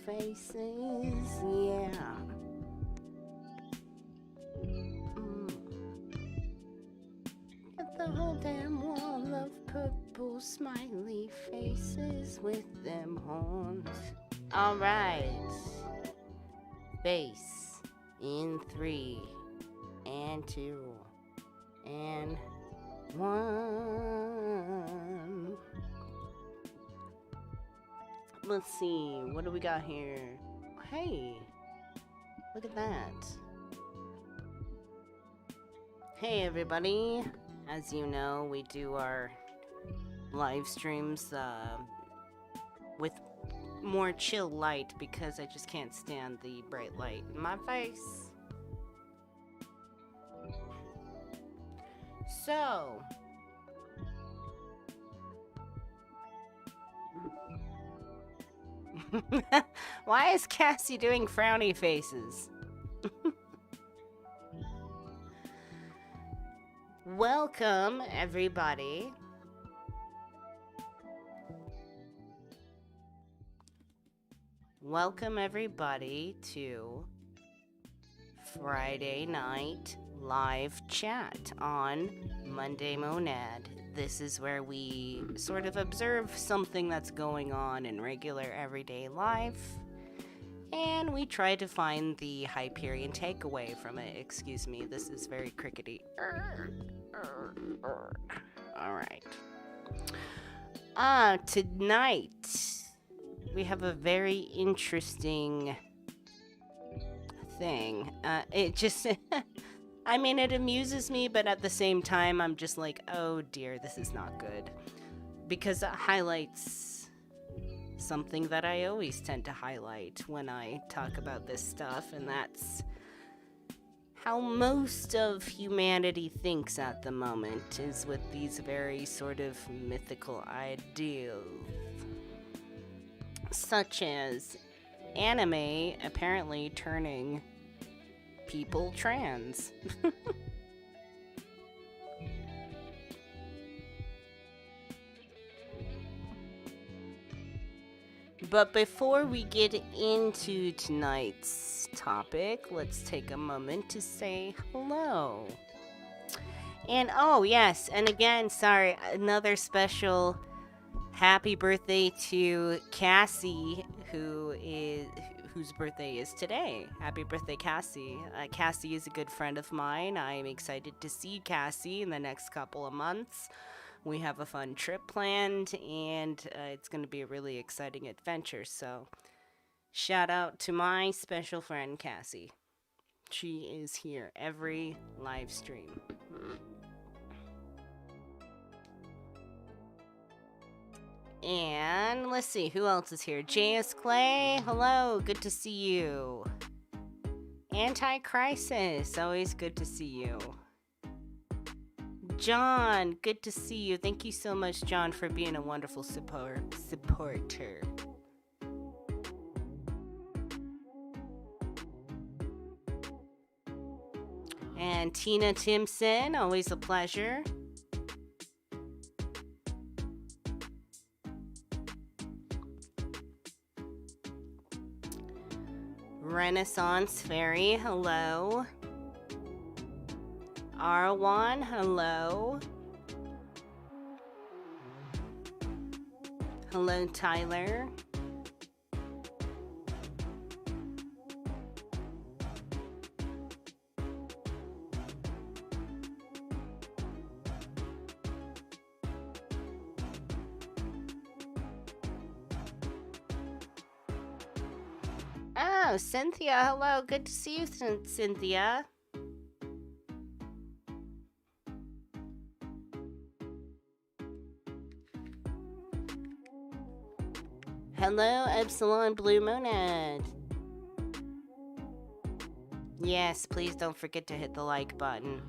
faces, yeah. Get the whole damn wall of purple smiley faces with them horns. Alright. Bass in 3 and 2 and 1. Let's see, what do we got here? Hey, look at that. Hey everybody, as you know, we do our live streams with more chill light because I just can't stand the bright light in my face. So, why is Cassie doing frowny faces? Welcome, everybody. Welcome, everybody, to Friday Night Live Chat on Monday Monad. This is where we sort of observe something that's going on in regular everyday life, and we try to find the Hyperion takeaway from it. Excuse me, this is very crickety. Alright. Tonight, we have a very interesting thing. It just... I mean, it amuses me, but at the same time, I'm just like, oh dear, this is not good. Because it highlights something that I always tend to highlight when I talk about this stuff, and that's how most of humanity thinks at the moment, is with these very sort of mythical ideals. Such as anime apparently turning people trans. But before we get into tonight's topic, let's take a moment to say hello. And oh yes, and again, sorry, another special happy birthday to Cassie, whose birthday is today. Happy birthday, Cassie. Cassie is a good friend of mine. I'm excited to see Cassie in the next couple of months. We have a fun trip planned, and it's going to be a really exciting adventure. So, shout out to my special friend, Cassie. She is here every live stream. And let's see, who else is here? JS Clay, hello, good to see you. Anti-Crisis, always good to see you. John, good to see you. Thank you so much, John, for being a wonderful supporter. And Tina Timpson, always a pleasure. Renaissance Fairy, hello. Arwan, hello. Hello, Tyler. Oh, Cynthia, hello. Good to see you, Cynthia. Hello, Epsilon Blue Monad. Yes, please don't forget to hit the like button.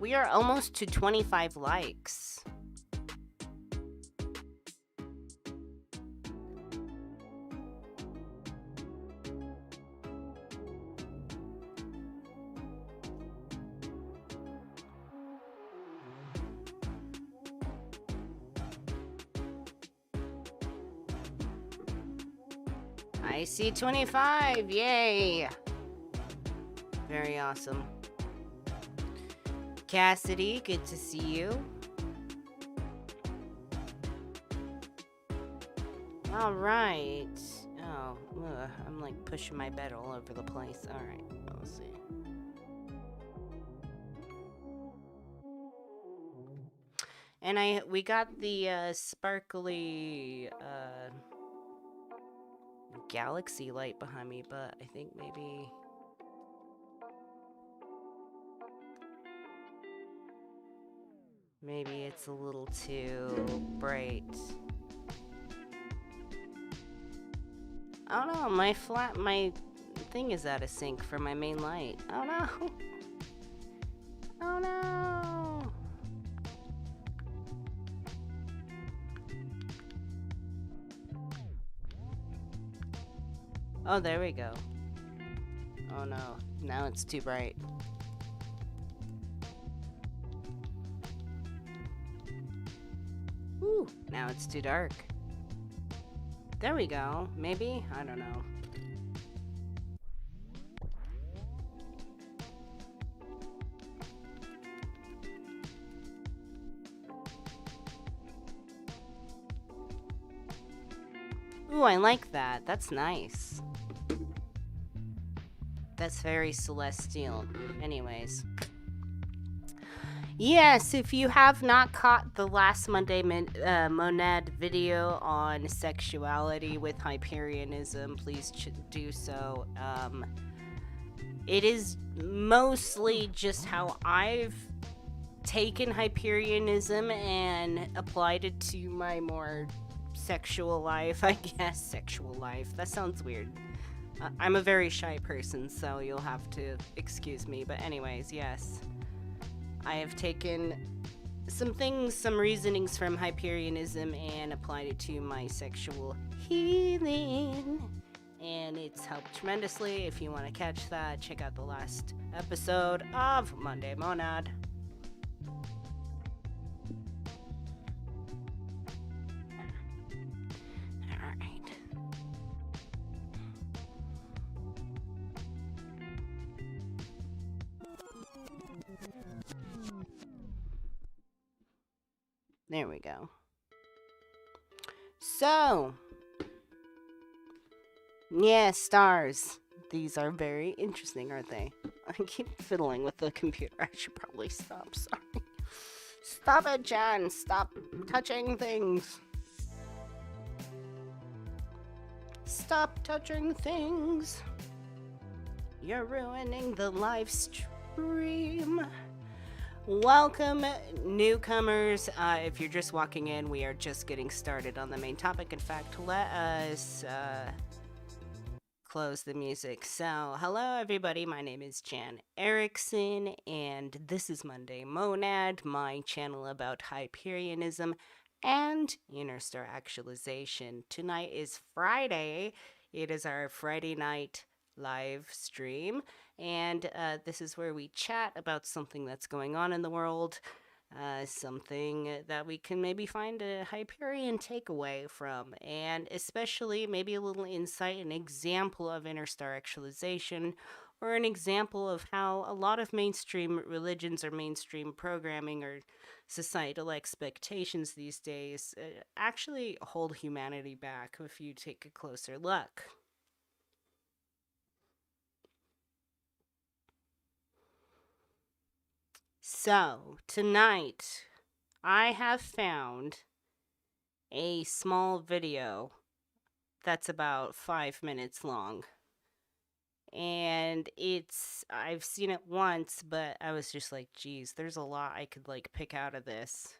We are almost to 25 likes. I see 25. Yay. Very awesome. Cassidy, good to see you. All right. Oh, I'm like pushing my bed all over the place. All right, let's see. And we got the sparkly galaxy light behind me, but I think maybe it's a little too bright. Oh no, my thing is out of sync for my main light. Oh no. Oh no. Oh, there we go. Oh no, now it's too bright. Ooh, now it's too dark. There we go. Maybe? I don't know. Ooh, I like that. That's nice. That's very celestial. Anyways. Yes, if you have not caught the last Monday Monad video on sexuality with Hyperianism, please do so. It is mostly just how I've taken Hyperianism and applied it to my more sexual life, I guess. Sexual life. That sounds weird. I'm a very shy person, so you'll have to excuse me. But anyways, yes. I have taken some reasonings from Hyperianism and applied it to my sexual healing. And it's helped tremendously. If you want to catch that, check out the last episode of Monday Monad. There we go. So, yeah, stars. These are very interesting, aren't they? I keep fiddling with the computer. I should probably stop. Sorry. Stop it, Jen. Stop touching things. Stop touching things. You're ruining the live stream. Welcome, newcomers. If you're just walking in, we are just getting started on the main topic. In fact, let us close the music. So, hello, everybody. My name is Jan Erickson, and this is Monday Monad, my channel about Hyperianism and inner star actualization. Tonight is Friday. It is our Friday night live stream, and this is where we chat about something that's going on in the world, something that we can maybe find a Hyperion takeaway from, and especially maybe a little insight, an example of inner star actualization, or an example of how a lot of mainstream religions or mainstream programming or societal expectations these days actually hold humanity back if you take a closer look. So, tonight, I have found a small video that's about 5 minutes long. And I've seen it once, but I was just like, geez, there's a lot I could like pick out of this.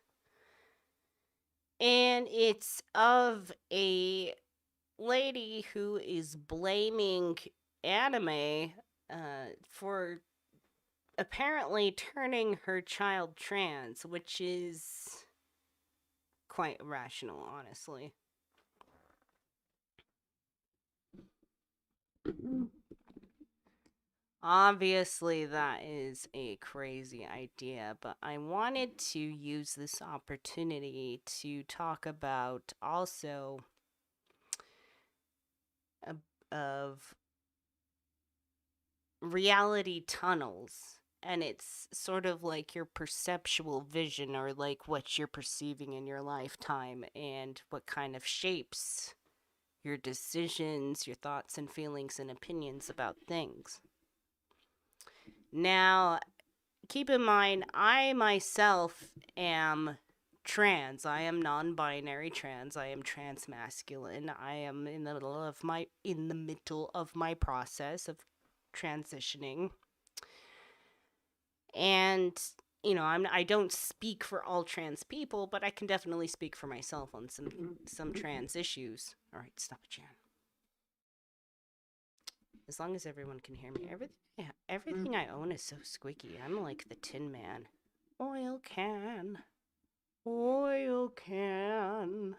And it's of a lady who is blaming anime for apparently turning her child trans, which is quite irrational, honestly. Obviously, that is a crazy idea, but I wanted to use this opportunity to talk about also of reality tunnels, and it's sort of like your perceptual vision, or like what you're perceiving in your lifetime, and what kind of shapes your decisions, your thoughts and feelings and opinions about things. Now, keep in mind, I myself am trans. I am non-binary trans. I am transmasculine. I am in the middle of my process of transitioning. And I don't speak for all trans people, but I can definitely speak for myself on some trans issues. All right, stop it, Jan. As long as everyone can hear me. Everything I own is so squeaky. I'm like the Tin Man. Oil can. Oil can.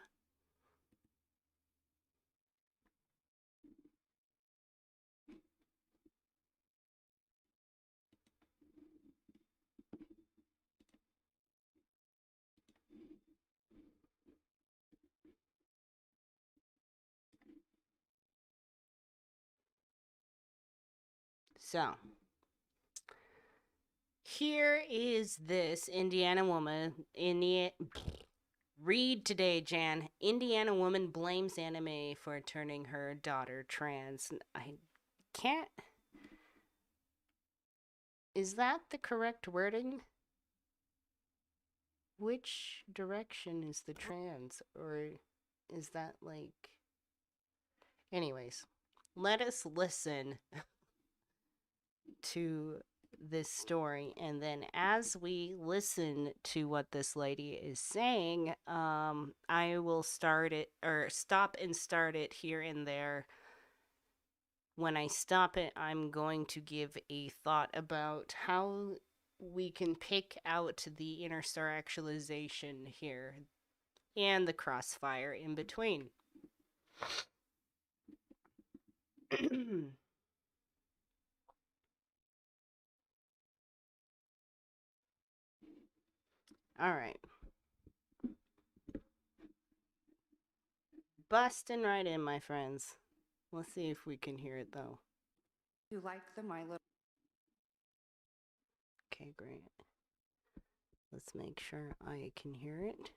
So, here is this Indiana woman. Read today, Jan. Indiana woman blames anime for turning her daughter trans. I can't. Is that the correct wording? Which direction is the trans? Or is that like. Anyways, let us listen to this story, and then as we listen to what this lady is saying, I will start it, or stop and start it here and there. When I stop it, I'm going to give a thought about how we can pick out the intersexualization here and the crossfire in between. All right. Busting right in, my friends. Let's see if we can hear it, though. You like the Milo? Okay, great. Let's make sure I can hear it.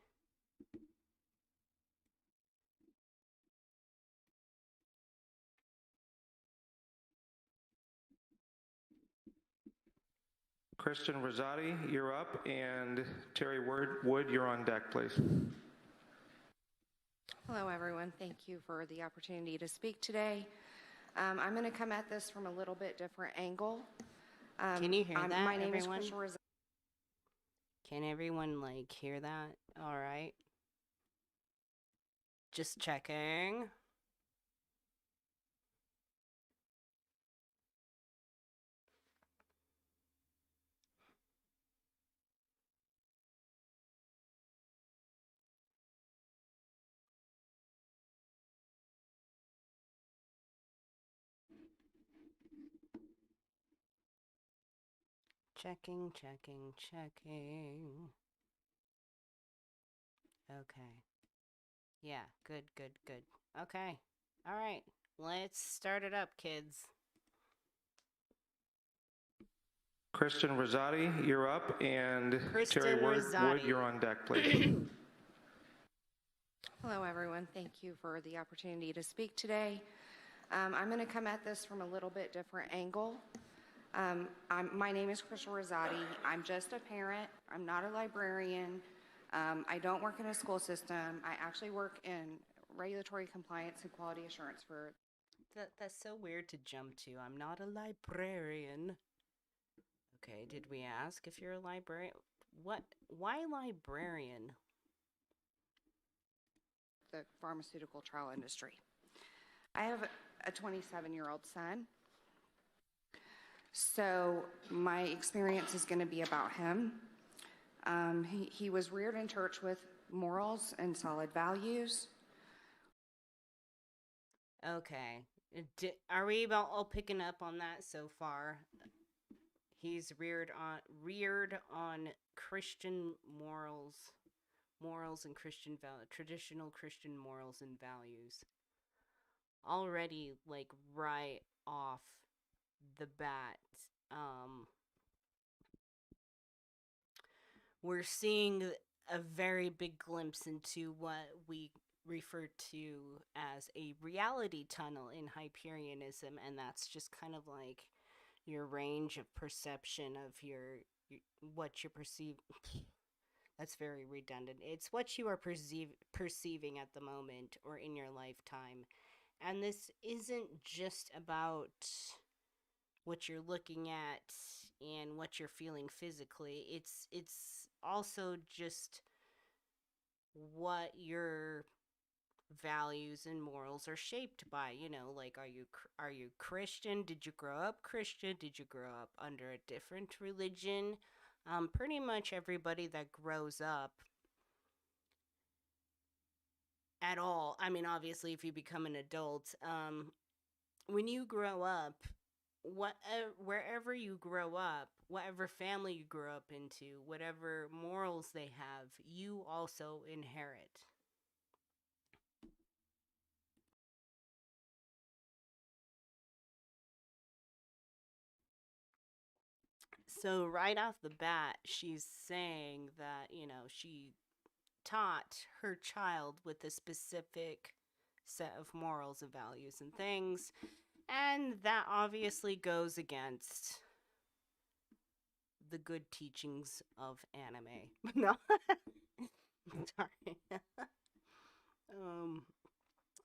Kristen Rosati, you're up, and Terry Wood, you're on deck, please. Hello, everyone. Thank you for the opportunity to speak today. I'm going to come at this from a little bit different angle. Can you hear that, my name everyone? is Kristen Rosati. Can everyone, hear that? All right. Just checking. Checking. Okay. Yeah, good. Okay. All right. Let's start it up, kids. Kristen Rosati, you're up, and Terry Wood, you're on deck, please. Hello, everyone. Thank you for the opportunity to speak today. I'm going to come at this from a little bit different angle. My name is Kristen Rosati. I'm just a parent. I'm not a librarian. I don't work in a school system. I actually work in regulatory compliance and quality assurance for... That's so weird to jump to. I'm not a librarian. Okay, did we ask if you're a librarian? What? Why librarian? The pharmaceutical trial industry. I have a 27-year-old son. So my experience is going to be about him. He was reared in church with morals and solid values. Okay. Are we about all picking up on that so far? He's reared on Christian morals and Christian traditional Christian morals and values. already, like, right off the bat, we're seeing a very big glimpse into what we refer to as a reality tunnel in Hyperianism, and that's just kind of like your range of perception of your what you perceive. That's very redundant. It's what you are perceiving at the moment or in your lifetime. And this isn't just about what you're looking at and what you're feeling physically. It's also just what your values and morals are shaped by. You know, like, are you Christian? Did you grow up Christian? Did you grow up under a different religion? Pretty much everybody that grows up at all. I mean, obviously, if you become an adult, when you grow up, wherever you grow up, whatever family you grow up into, whatever morals they have, you also inherit. So right off the bat, she's saying that, she taught her child with a specific set of morals and values and things, and that obviously goes against the good teachings of anime. No. Sorry. um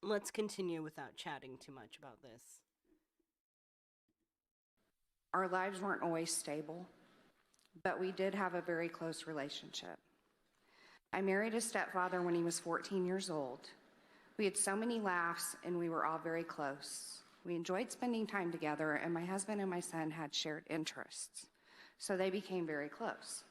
let's continue without chatting too much about this. Our lives weren't always stable, but we did have a very close relationship. I married a stepfather when he was 14 years old. We had so many laughs, and we were all very close. We enjoyed spending time together, and my husband and my son had shared interests, so they became very close.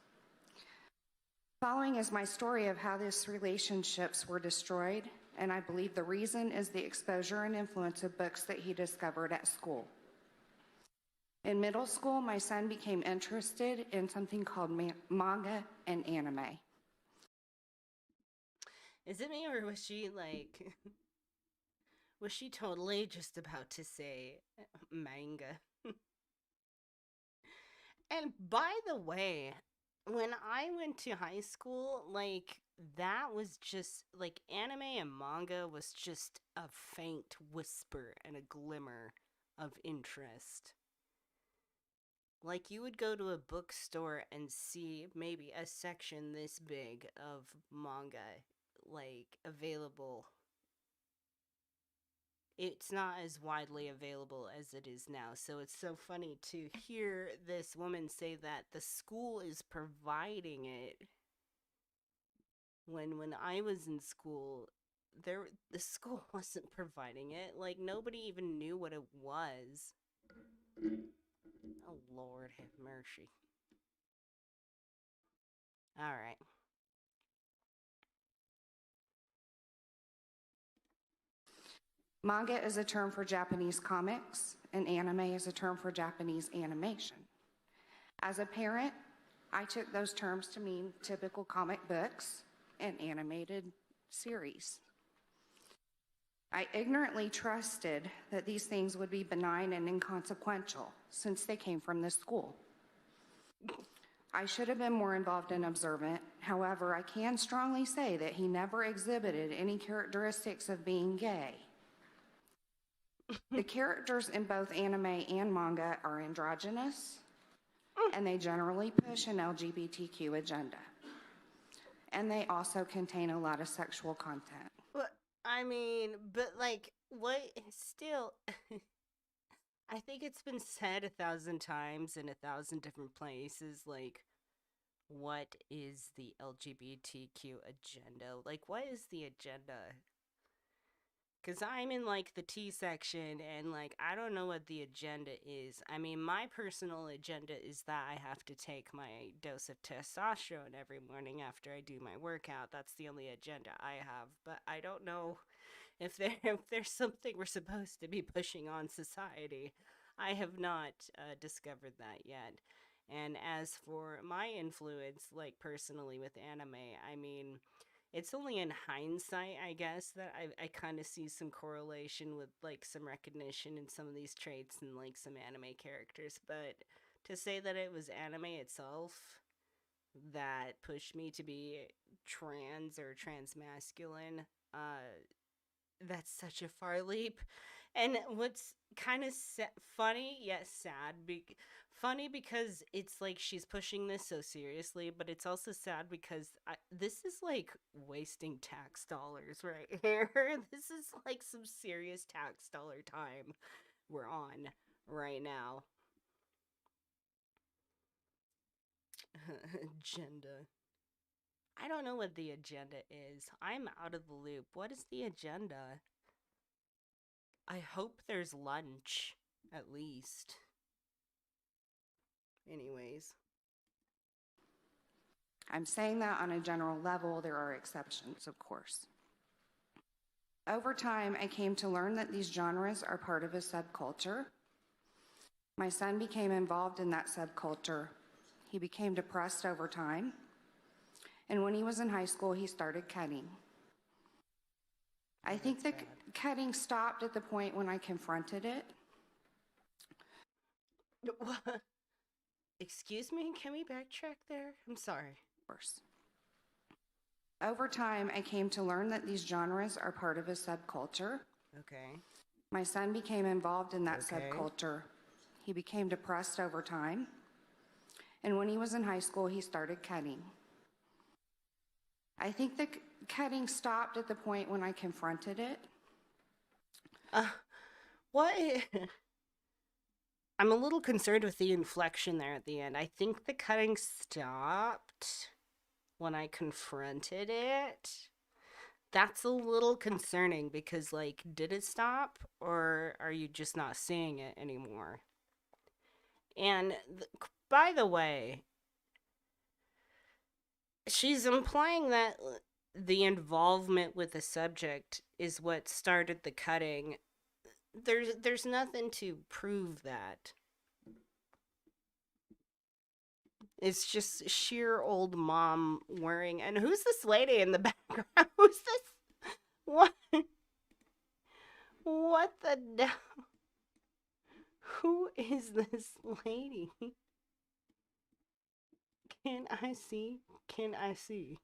Following is my story of how these relationships were destroyed, and I believe the reason is the exposure and influence of books that he discovered at school. In middle school, my son became interested in something called manga and anime. Is it me, or was she like was she totally just about to say manga? And by the way, when I went to high school, like, that was just like anime and manga was just a faint whisper and a glimmer of interest. Like, you would go to a bookstore and see maybe a section this big of manga, like, available. It's not as widely available as it is now. So it's so funny to hear this woman say that the school is providing it. When I was in school, the school wasn't providing it. Like, nobody even knew what it was. Oh Lord, have mercy. All right. Manga is a term for Japanese comics, and anime is a term for Japanese animation. As a parent, I took those terms to mean typical comic books and animated series. I ignorantly trusted that these things would be benign and inconsequential since they came from the school. I should have been more involved and observant. However, I can strongly say that he never exhibited any characteristics of being gay. The characters in both anime and manga are androgynous, and they generally push an LGBTQ agenda. And they also contain a lot of sexual content. But I mean, but like, what? Still, I think it's been said 1,000 times in 1,000 different places. Like, what is the LGBTQ agenda? Like, what is the agenda? Because I'm in, like, the T section, and, like, I don't know what the agenda is. I mean, my personal agenda is that I have to take my dose of testosterone every morning after I do my workout. That's the only agenda I have. But I don't know if there's something we're supposed to be pushing on society. I have not discovered that yet. And as for my influence, like, personally with anime, I mean, it's only in hindsight, I guess, that I kind of see some correlation with like some recognition in some of these traits and like some anime characters. But to say that it was anime itself that pushed me to be trans or transmasculine, that's such a far leap. And what's kind of funny, yes, sad, funny because it's like she's pushing this so seriously, but it's also sad because this is like wasting tax dollars right here. This is like some serious tax dollar time we're on right now. Agenda. I don't know what the agenda is. I'm out of the loop. What is the agenda? I hope there's lunch, at least. Anyways. I'm saying that on a general level. There are exceptions, of course. Over time, I came to learn that these genres are part of a subculture. My son became involved in that subculture. He became depressed over time. And when he was in high school, he started cutting. I think the cutting stopped at the point when I confronted it. Excuse me, can we backtrack there? I'm sorry. Over time, I came to learn that these genres are part of a subculture. Okay. My son became involved in that subculture. He became depressed over time. And when he was in high school, he started cutting. I think the cutting stopped at the point when I confronted it. What? I'm a little concerned with the inflection there at the end. I think the cutting stopped when I confronted it. That's a little concerning because, like, did it stop or are you just not seeing it anymore? And by the way, she's implying that the involvement with the subject is what started the cutting. There's nothing to prove that. It's just sheer old mom wearing. And who's this lady in the background? Who's this? What? What the devil? Who is this lady? Can I see? Can I see?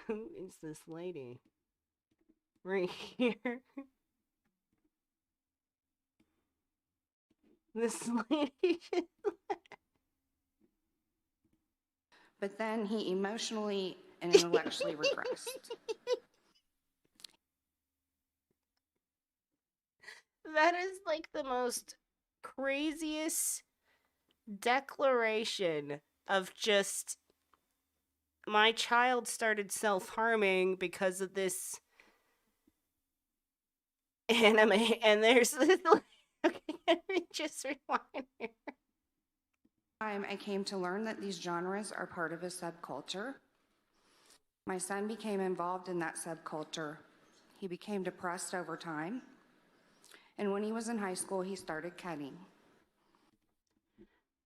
Who is this lady? Right here. This lady. But then he emotionally and intellectually regressed. That is like the most craziest declaration of just my child started self-harming because of this anime, and there's this. Okay, let me just rewind here. I came to learn that these genres are part of a subculture. My son became involved in that subculture. He became depressed over time. And when he was in high school, he started cutting.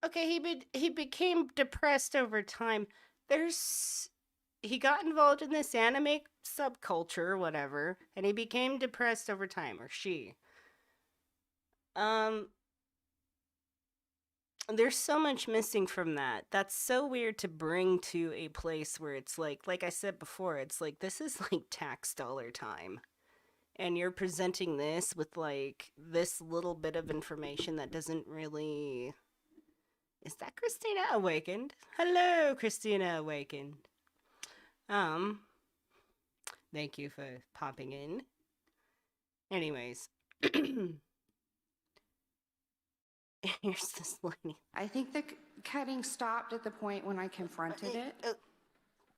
Okay, he became depressed over time. He got involved in this anime subculture or whatever, and he became depressed over time, or she. There's so much missing from that. That's so weird to bring to a place where it's like I said before, it's like this is like tax dollar time. And you're presenting this with like this little bit of information that doesn't really. Is that Christina Awakened? Hello, Christina Awakened. Thank you for popping in. Anyways. Here's this lady. I think the cutting stopped at the point when I confronted it.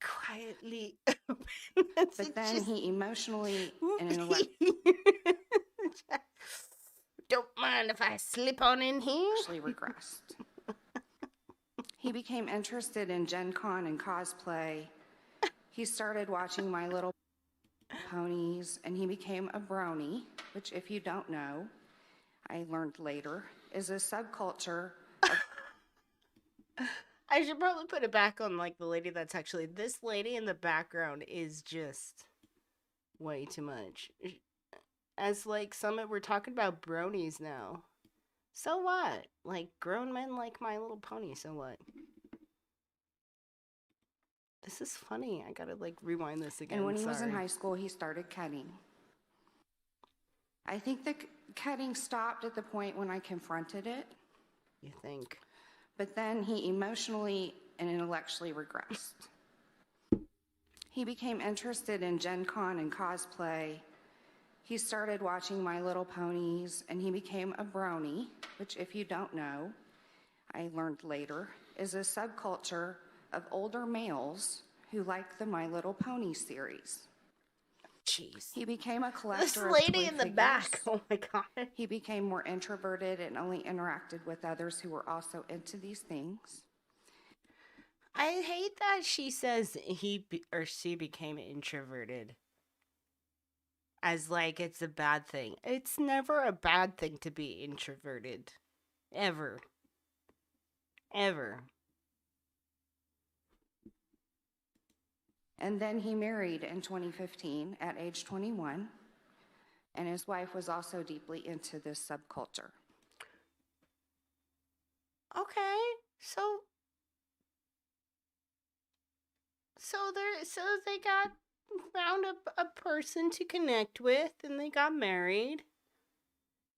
Quietly. But then he emotionally and intellectually Don't mind if I slip on in here. Actually regressed. He became interested in Gen Con and cosplay. He started watching My Little Ponies, and he became a brony, which, if you don't know, I learned later, is a subculture. I should probably put it back on like the lady that's actually this lady in the background is just way too much. As like we're talking about bronies now. So what? Like grown men like My Little Pony, so what? This is funny. I gotta like rewind this again. And when he was in Sorry. high school, he started cutting. I think the cutting stopped at the point when I confronted it. You think? But then he emotionally and intellectually regressed. He became interested in Gen Con and cosplay. He started watching My Little Ponies, and he became a brony, which, if you don't know, I learned later, is a subculture of older males who like the My Little Pony series. Jeez. He became a collector this lady of in the figures. back. Oh my god. He became more introverted and only interacted with others who were also into these things. I hate that she says she became introverted. As like it's a bad thing. It's never a bad thing to be introverted. Ever. Ever. And then he married in 2015 at age 21, and his wife was also deeply into this subculture. Okay, so they got found a person to connect with, and they got married.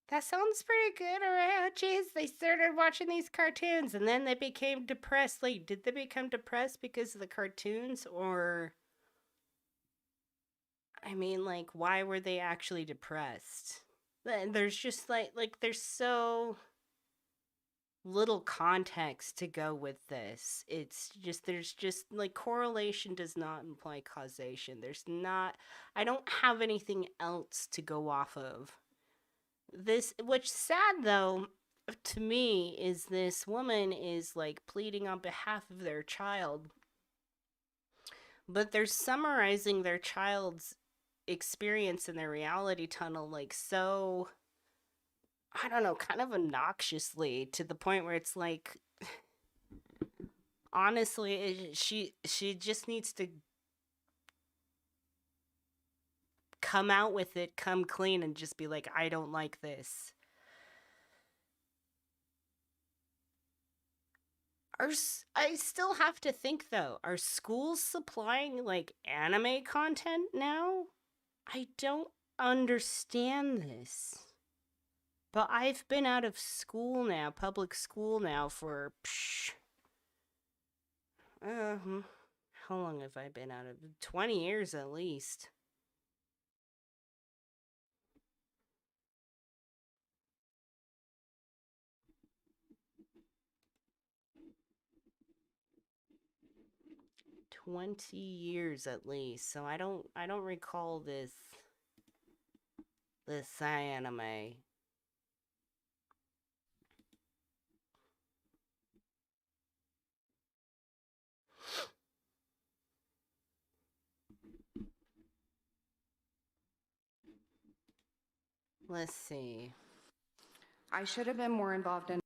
That sounds pretty good, alright? Jeez, they started watching these cartoons, and then they became depressed. Like, did they become depressed because of the cartoons, or... I mean, like, why were they actually depressed? There's just, there's so little context to go with this. There's just, like, correlation does not imply causation. I don't have anything else to go off of. Which sad, though, to me, is this woman is, like, pleading on behalf of their child. But they're summarizing their child's experience in their reality tunnel, like, so, I don't know, kind of obnoxiously, to the point where it's like, honestly, she just needs to come out with it, come clean, and just be like, I don't like this. I still have to think, though, are schools supplying, like, anime content now? I don't understand this. But I've been out of school now, public school now, for how long have I been out of 20 years at least. $20 at least, so I don't recall this anime. Let's see. I should have been more involved in...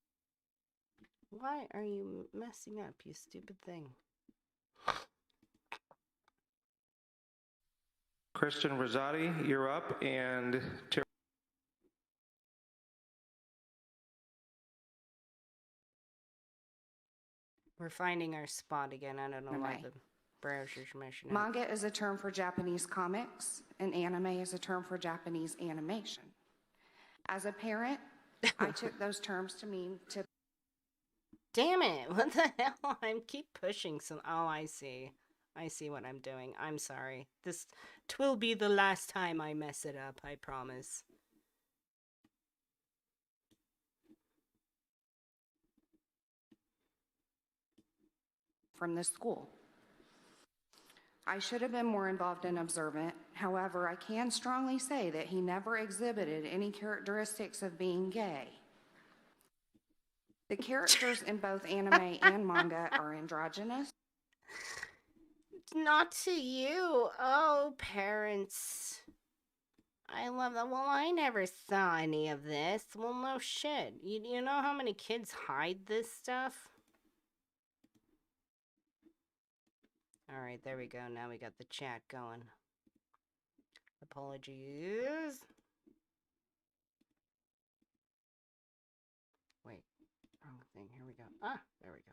Why are you messing up, you stupid thing? Christian Rosati, you're up, and We're finding our spot again. I don't know why the browser's meshing up. Manga is a term for Japanese comics, and anime is a term for Japanese animation. As a parent, I took those terms to mean to... Damn it! What the hell? I keep pushing some... Oh, I see. I see what I'm doing. I'm sorry. This 'twill be the last time I mess it up, I promise. From the school. I should have been more involved and observant. However, I can strongly say that he never exhibited any characteristics of being gay. The characters in both anime and manga are androgynous. Not to you. Oh, parents. I love that. Well, I never saw any of this. Well, no shit. You know how many kids hide this stuff? All right, there we go. Now we got the chat going. Apologies. Wait, wrong thing. Here we go. Ah, there we go.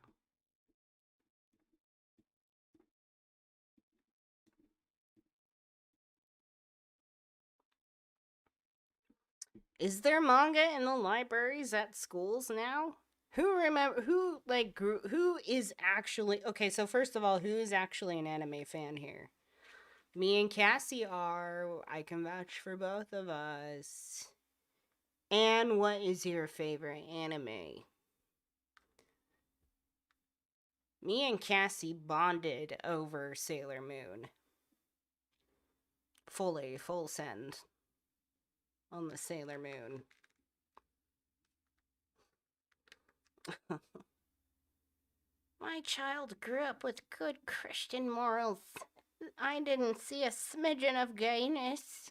Is there manga in the libraries at schools now? Who is actually okay, so first of all, who is actually an anime fan here? Me and Cassie are. I can vouch for both of us. And what is your favorite anime? Me and Cassie bonded over Sailor Moon. Full send on the Sailor Moon. My child grew up with good Christian morals. I didn't see a smidgen of gayness.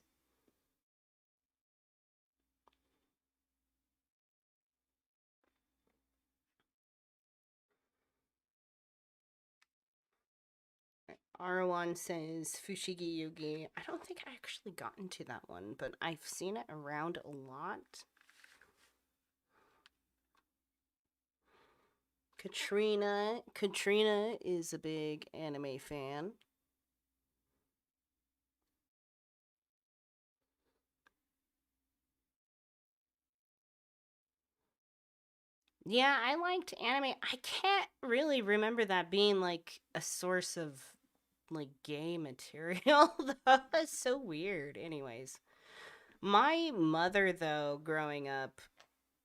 R1 says Fushigi Yugi. I don't think I actually got into that one, but I've seen it around a lot. Katrina is a big anime fan. Yeah, I liked anime. I can't really remember that being like a source of like gay material. That's so weird. Anyways, my mother though, growing up,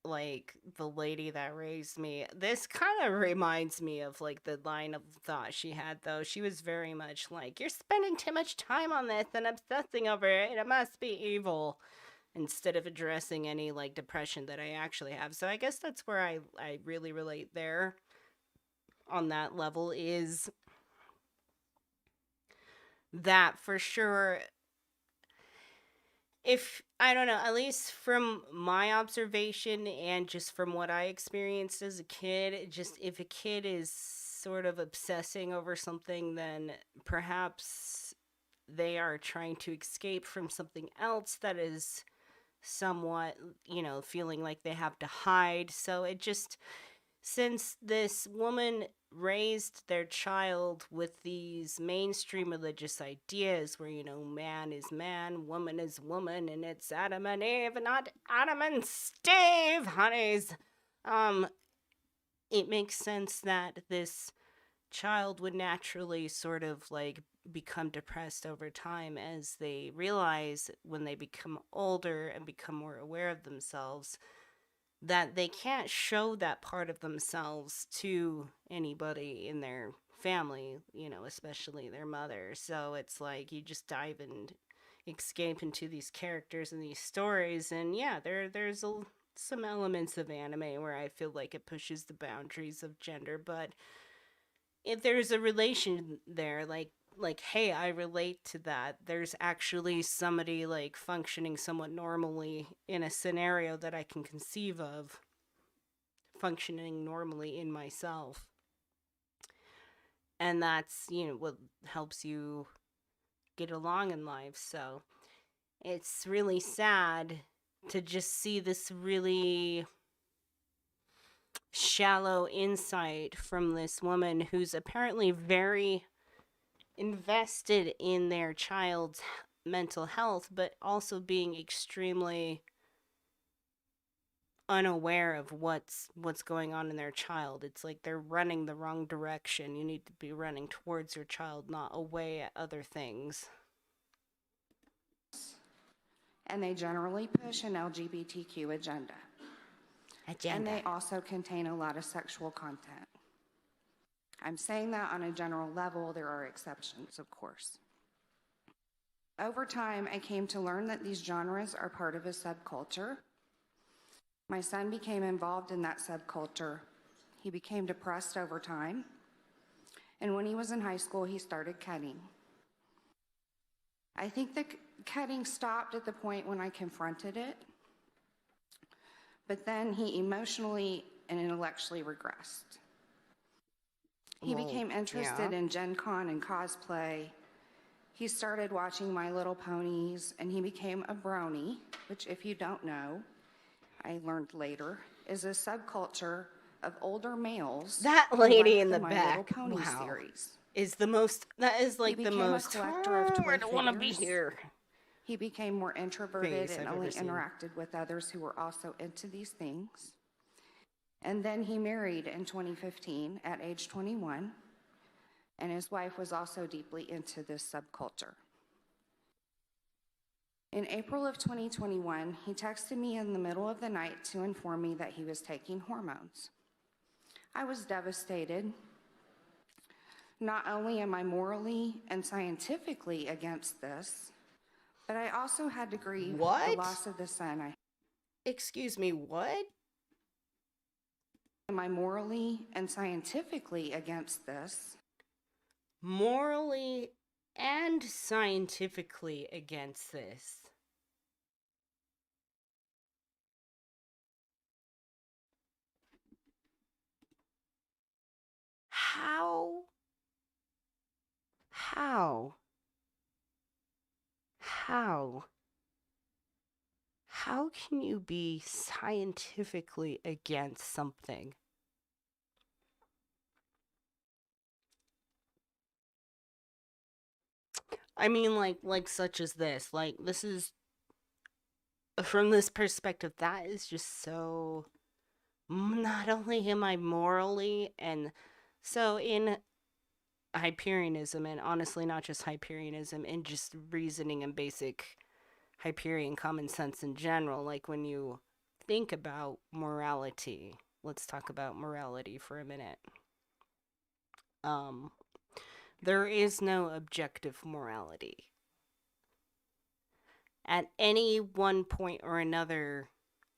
like the lady that raised me, this kind of reminds me of like the line of thought she had though. She was very much like, you're spending too much time on this and obsessing over it. It must be evil, instead of addressing any like depression that I actually have. So I guess that's where I really relate there on that level, is that for sure. If I don't know, at least from my observation and just from what I experienced as a kid, just if a kid is sort of obsessing over something, then perhaps they are trying to escape from something else that is somewhat, feeling like they have to hide. So it just, since this woman raised their child with these mainstream religious ideas where, man is man, woman is woman, and it's Adam and Eve, not Adam and Steve, honeys. It makes sense that this child would naturally sort of like become depressed over time as they realize, when they become older and become more aware of themselves, that they can't show that part of themselves to anybody in their family, especially their mother. So it's like you just dive and escape into these characters and these stories, and yeah, there's some elements of anime where I feel like it pushes the boundaries of gender, but if there's a relation there, like hey, I relate to that, there's actually somebody like functioning somewhat normally in a scenario that I can conceive of functioning normally in myself, and that's what helps you get along in life. So it's really sad to just see this really shallow insight from this woman who's apparently very invested in their child's mental health, but also being extremely unaware of what's going on in their child. It's like they're running the wrong direction. You need to be running towards your child, not away at other things. And they generally push an LGBTQ agenda. And they also contain a lot of sexual content. I'm saying that on a general level. There are exceptions, of course. Over time, I came to learn that these genres are part of a subculture. My son became involved in that subculture. He became depressed over time. And when he was in high school, he started cutting. I think the cutting stopped at the point when I confronted it. But then he emotionally and intellectually regressed. He Well, became interested yeah. in Gen Con and cosplay. He started watching My Little Ponies, and he became a brony, which, if you don't know, I learned later, is a subculture of older males That who lady like in the the My Little back, Pony wow, series. is the most, that is He like the became a most, collector of toy I don't want to be figures. here He became more introverted face and I've ever only seen. interacted with others who were also into these things. And then he married in 2015 at age 21, and his wife was also deeply into this subculture. In April of 2021, he texted me in the middle of the night to inform me that he was taking hormones. I was devastated. Not only am I morally and scientifically against this, but I also had to grieve the What? loss of the son I Excuse me, what? am I morally and scientifically against this? Morally and scientifically against this. How? How? How? How can you be scientifically against something? I mean, like such as this. Like, this is, from this perspective, that is just so, not only am I morally, and so in Hyperianism, and honestly not just Hyperianism, and just reasoning and basic Hyperion common sense in general, like when you think about morality, let's talk about morality for a minute. Um, there is no objective morality. At any one point or another,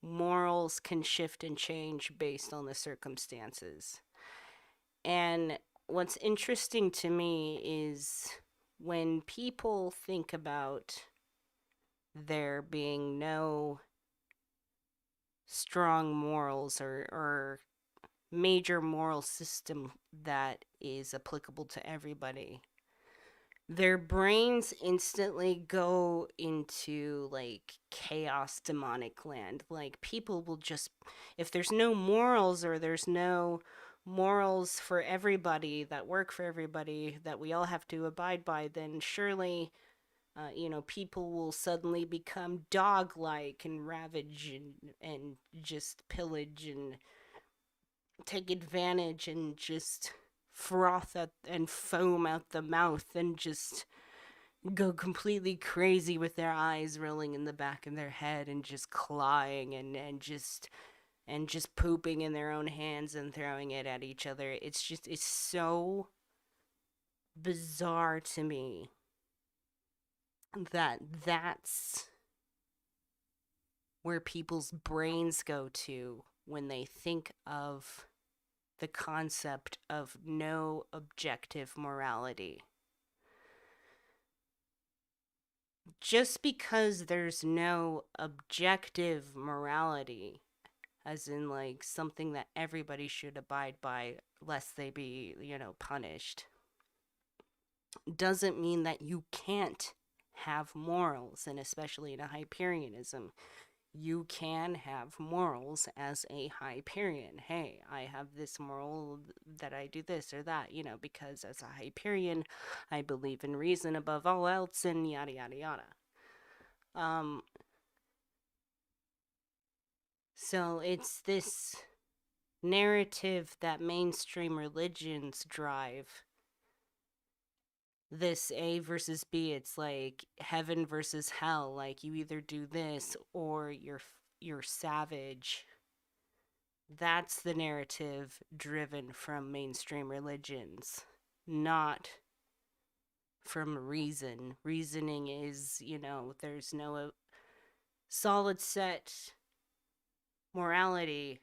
morals can shift and change based on the circumstances. And what's interesting to me is when people think about there being no strong morals or major moral system that is applicable to everybody, their brains instantly go into like chaos demonic land. Like people will just, if there's no morals, or there's no morals for everybody that work for everybody that we all have to abide by, then surely people will suddenly become dog-like and ravage and just pillage and take advantage and just froth at and foam out the mouth and just go completely crazy with their eyes rolling in the back of their head and just clawing and just pooping in their own hands and throwing it at each other. It's so bizarre to me that that's where people's brains go to when they think of the concept of no objective morality. Just because there's no objective morality, as in like something that everybody should abide by lest they be, punished, doesn't mean that you can't have morals. And especially in a Hyperianism, you can have morals as a Hyperion. Hey, I have this moral that I do this or that, because as a Hyperion, I believe in reason above all else, and yada yada yada. So it's this narrative that mainstream religions drive, this A versus B. It's like heaven versus hell. Like you either do this or you're savage. That's the narrative driven from mainstream religions, not from reason. Reasoning is, there's no solid set morality,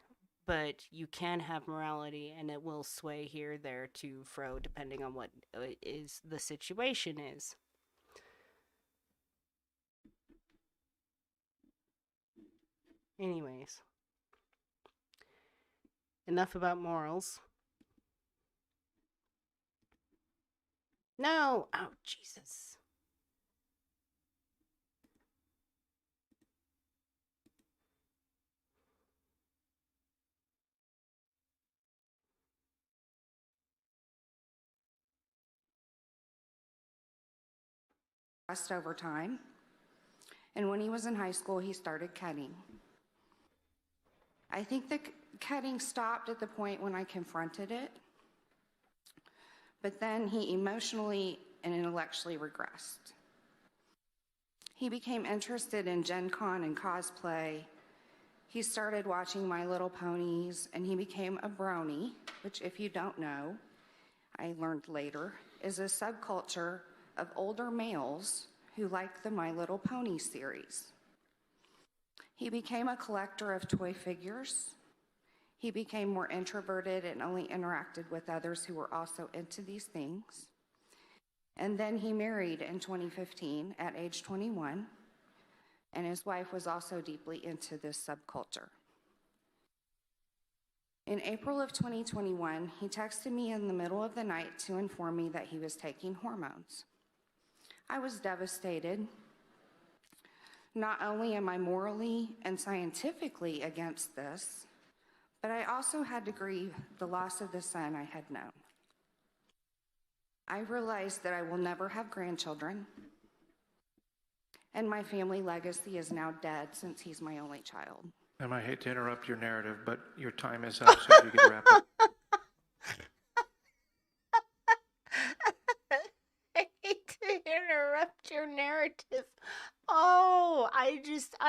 but you can have morality and it will sway here, there, to fro, depending on what is the situation is. Anyways, enough about morals. No. Oh, Jesus. Over time. And when he was in high school, he started cutting. I think the cutting stopped at the point when I confronted it, but then he emotionally and intellectually regressed. He became interested in Gen Con and cosplay. He started watching My Little Ponies, and he became a brony, which, if you don't know, I learned later, is a subculture of older males who like the My Little Pony series. He became a collector of toy figures. He became more introverted and only interacted with others who were also into these things. And then he married in 2015 at age 21, and his wife was also deeply into this subculture. In April of 2021, he texted me in the middle of the night to inform me that he was taking hormones. I was devastated. Not only am I morally and scientifically against this, but I also had to grieve the loss of the son I had known. I realized that I will never have grandchildren, and my family legacy is now dead since he's my only child. And I hate to interrupt your narrative, but your time is up, so you can wrap up. I hate to interrupt your narrative. Oh, I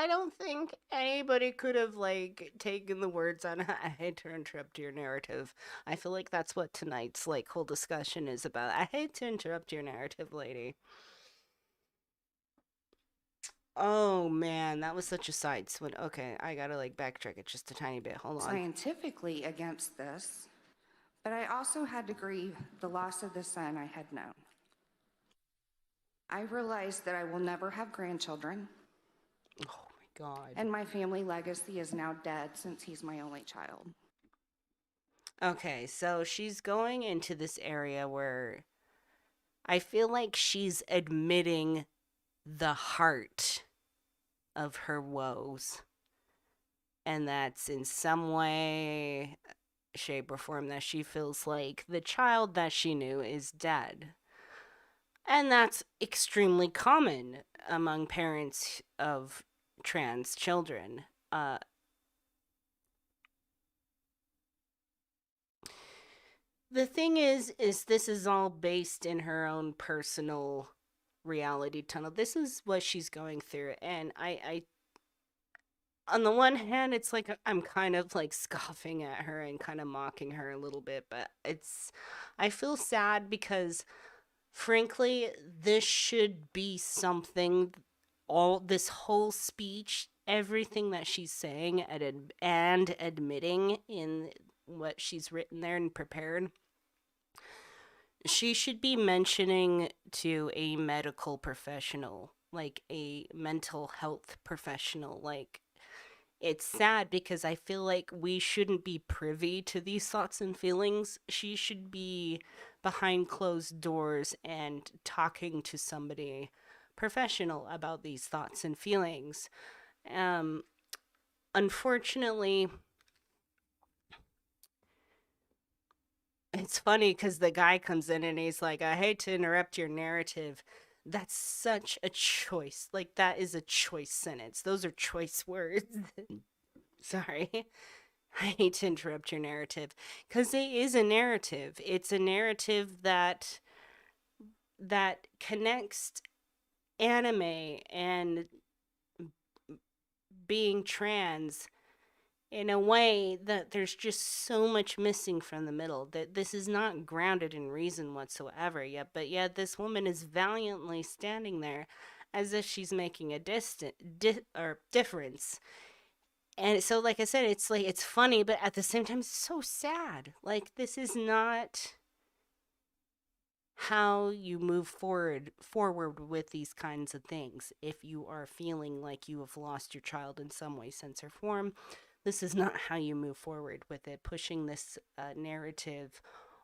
don't think anybody could have, like, taken the words on I hate to interrupt your narrative. I feel like that's what tonight's, like, whole discussion is about. I hate to interrupt your narrative, lady. Oh, man, that was such a side swing. Okay, I gotta, like, backtrack it just a tiny bit. Hold on. Scientifically against this, but I also had to grieve the loss of the son I had known. I realized that I will never have grandchildren. Oh my God. And my family legacy is now dead since he's my only child. Okay, so she's going into this area where I feel like she's admitting the heart of her woes. And that's in some way, shape, or form that she feels like the child that she knew is dead. And that's extremely common among parents of trans children. The thing is this is all based in her own personal reality tunnel. This is what she's going through, and I on the one hand, it's like I'm kind of like scoffing at her and kind of mocking her a little bit, but I feel sad because frankly, this should be something, all this whole speech, everything that she's saying and admitting in what she's written there and prepared, she should be mentioning to a medical professional, like a mental health professional. Like, it's sad because I feel like we shouldn't be privy to these thoughts and feelings. She should be behind closed doors and talking to somebody professional about these thoughts and feelings. Unfortunately, it's funny because the guy comes in and he's like, I hate to interrupt your narrative. That's such a choice. Like, that is a choice sentence. Those are choice words. Sorry. I hate to interrupt your narrative because it is a narrative. It's a narrative that connects anime and being trans in a way that there's just so much missing from the middle, that this is not grounded in reason whatsoever yet. But yet this woman is valiantly standing there as if she's making a difference. And so, like I said, it's like, it's funny, but at the same time, it's so sad. Like, this is not how you move forward with these kinds of things. If you are feeling like you have lost your child in some way, sense, or form, this is not how you move forward with it. Pushing this narrative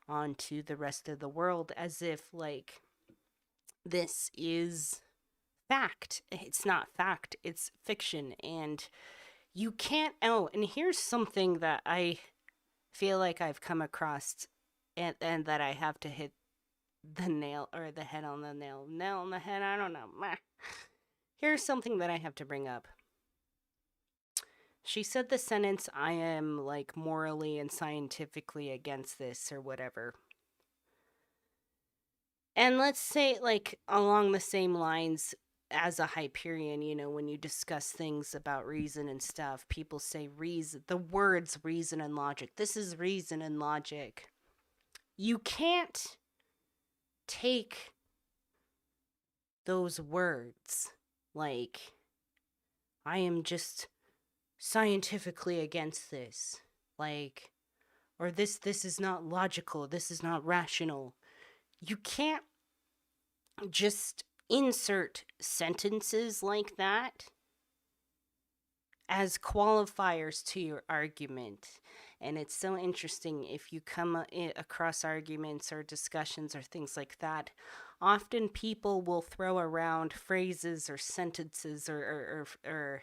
onto the rest of the world as if, like, this is fact. It's not fact, it's fiction. And you can't. Oh, and here's something that I feel like I've come across, and that I have to hit the nail or the head on the nail on the head. I don't know. Here's something that I have to bring up. She said the sentence, I am like morally and scientifically against this or whatever. And let's say, like, along the same lines, as a Hyperion, you know, when you discuss things about reason and stuff, people say reason, the words reason and logic. This is reason and logic. You can't take those words like, I am just scientifically against this. Like, or this is not logical, this is not rational. You can't just insert sentences like that as qualifiers to your argument. And it's so interesting if you come across arguments or discussions or things like that. Often people will throw around phrases or sentences or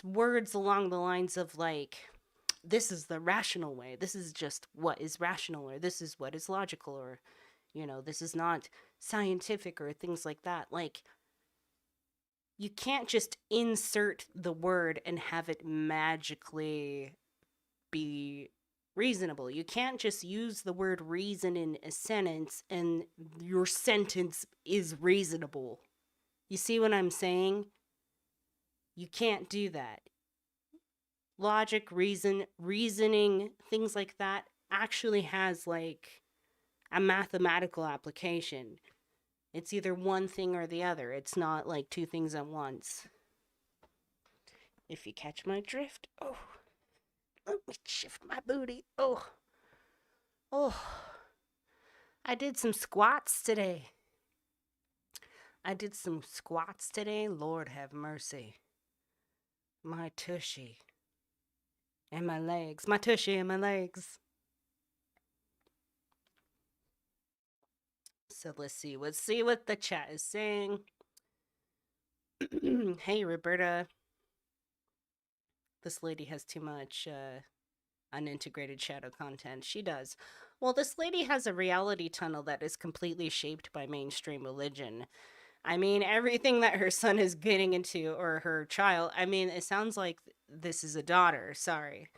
words along the lines of like, this is the rational way, this is just what is rational, or this is what is logical, or, you know, this is not scientific, or things like that. Like, you can't just insert the word and have it magically be reasonable. You can't just use the word reason in a sentence and your sentence is reasonable. You see what I'm saying? You can't do that. Logic, reasoning, things like that actually has like a mathematical application. It's either one thing or the other. It's not like two things at once. If you catch my drift. Oh, let me shift my booty. Oh, oh. I did some squats today. Lord have mercy. My tushy. And my legs. My tushy and my legs. So let's see what the chat is saying. Hey, Roberta. This lady has too much unintegrated shadow content. She does. Well, this lady has a reality tunnel that is completely shaped by mainstream religion. I mean, everything that her son is getting into, or her child, I mean, it sounds like this is a daughter. Sorry.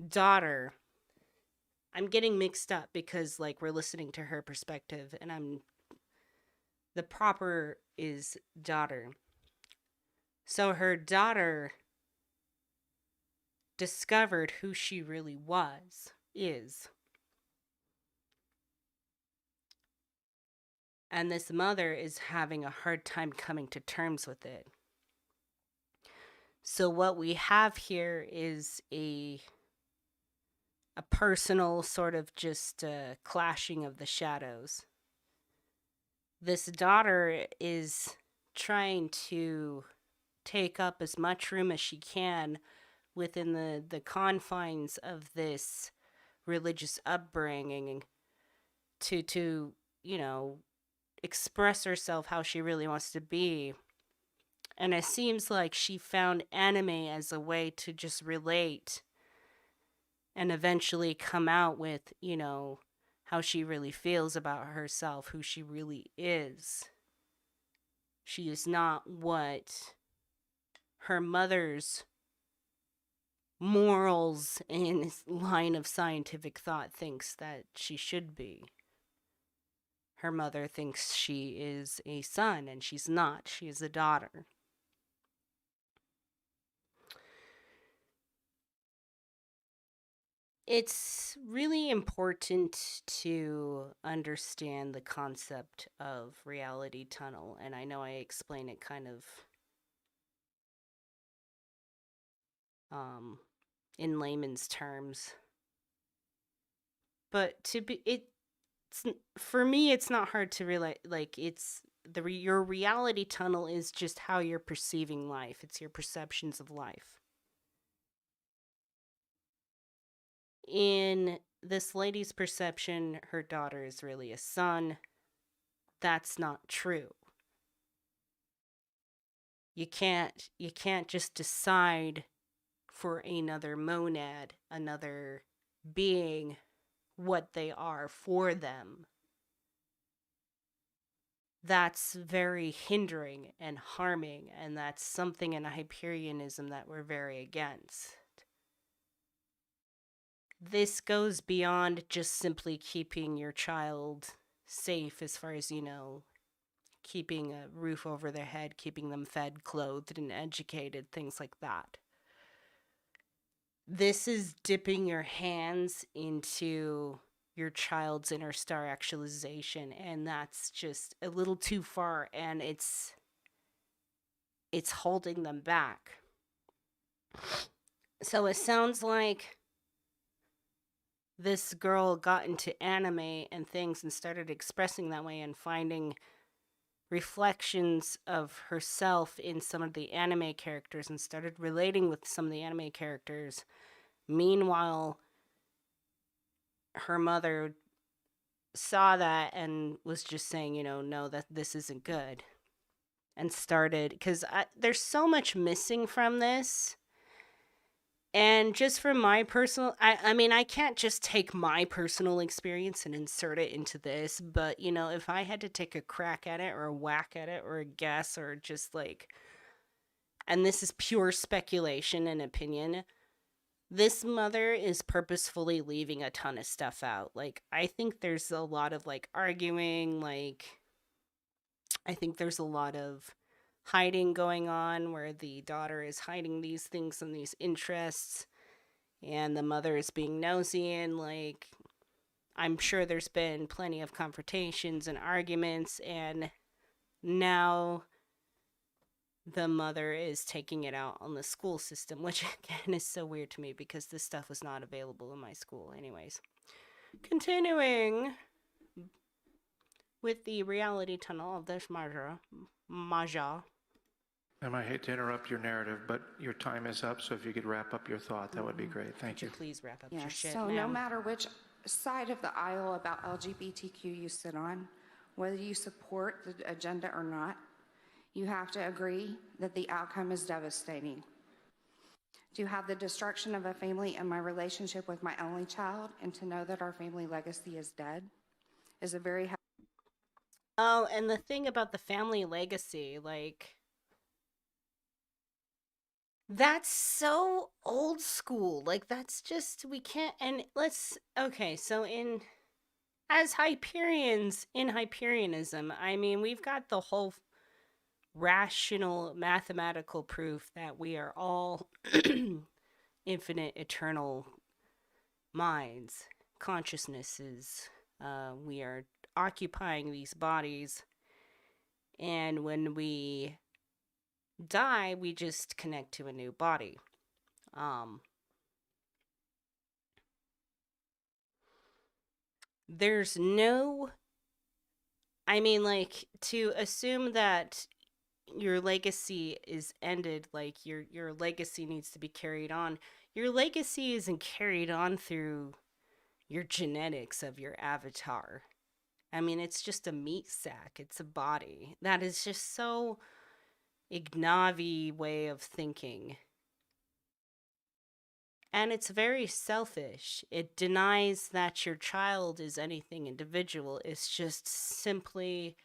Daughter. I'm getting mixed up because, like, we're listening to her perspective, and the proper is daughter. So her daughter discovered who she really is. And this mother is having a hard time coming to terms with it. So what we have here is a personal sort of just clashing of the shadows. This daughter is trying to take up as much room as she can within the confines of this religious upbringing to you know, express herself how she really wants to be. And it seems like she found anime as a way to just relate and eventually come out with, you know, how she really feels about herself, who she really is. She is not what her mother's morals and line of scientific thought thinks that she should be. Her mother thinks she is a son, and she's not. She is a daughter. It's really important to understand the concept of reality tunnel, and I know I explain it kind of in layman's terms. But for me, it's not hard to realize. Like, it's your reality tunnel is just how you're perceiving life. It's your perceptions of life. In this lady's perception, her daughter is really a son. that's not true. You can't just decide for another monad, another being, what they are for them. That's very hindering and harming, and that's something in Hyperianism that we're very against. This goes beyond just simply keeping your child safe, as far as, keeping a roof over their head, keeping them fed, clothed, and educated, things like that. This is dipping your hands into your child's inner star actualization, and that's just a little too far, and it's holding them back. So it sounds like this girl got into anime and things and started expressing that way and finding reflections of herself in some of the anime characters and started relating with some of the anime characters. Meanwhile, her mother saw that and was just saying, no, that this isn't good. And started, because there's so much missing from this. And just from my personal, I mean, I can't just take my personal experience and insert it into this, but, if I had to take a crack at it or a whack at it or a guess or just like, and this is pure speculation and opinion, this mother is purposefully leaving a ton of stuff out. Like, I think there's a lot of, like, arguing, like, I think there's a lot of hiding going on where the daughter is hiding these things and these interests, and the mother is being nosy, and, like, I'm sure there's been plenty of confrontations and arguments, and now the mother is taking it out on the school system, which again is so weird to me because this stuff was not available in my school anyways. Continuing with the reality tunnel of this Maja. I hate to interrupt your narrative, but your time is up, so if you could wrap up your thought, that would be great. Thank you. Please wrap up Yes, your shit, so ma'am. no matter which side of the aisle about LGBTQ you sit on, whether you support the agenda or not, you have to agree that the outcome is devastating. To have the destruction of a family and my relationship with my only child, and to know that our family legacy is dead, is a very... Oh, and the thing about the family legacy, like, that's so old school. Like, that's just, we can't, and okay, so as Hyperians, in Hyperianism, I mean, we've got the whole rational mathematical proof that we are all infinite eternal minds, consciousnesses. We are occupying these bodies, and when we die, we just connect to a new body. There's no, I mean, like, to assume that your legacy is ended, like your legacy needs to be carried on. Your legacy isn't carried on through your genetics of your avatar. I mean, it's just a meat sack. It's a body. That is just so Ignavi way of thinking. And it's very selfish. It denies that your child is anything individual. It's just simply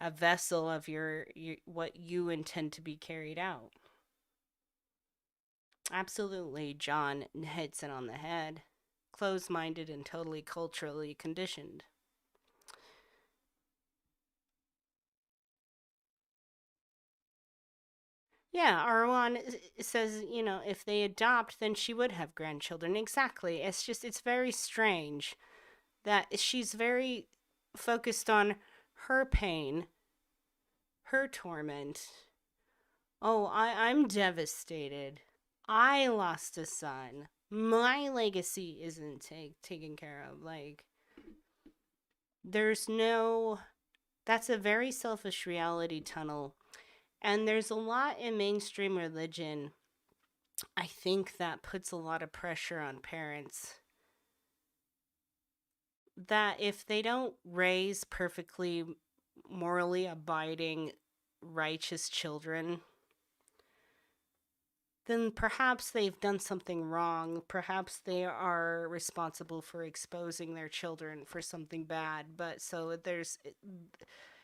a vessel of your what you intend to be carried out. Absolutely, John hits it on the head. Closed-minded and totally culturally conditioned. Yeah, Arwan says, if they adopt, then she would have grandchildren. Exactly. It's very strange that she's very focused on her pain, her torment. Oh, I'm devastated. I lost a son. My legacy isn't taken care of. Like, there's no... That's a very selfish reality tunnel. And there's a lot in mainstream religion, I think, that puts a lot of pressure on parents. That if they don't raise perfectly morally abiding, righteous children, then perhaps they've done something wrong. Perhaps they are responsible for exposing their children for something bad. But so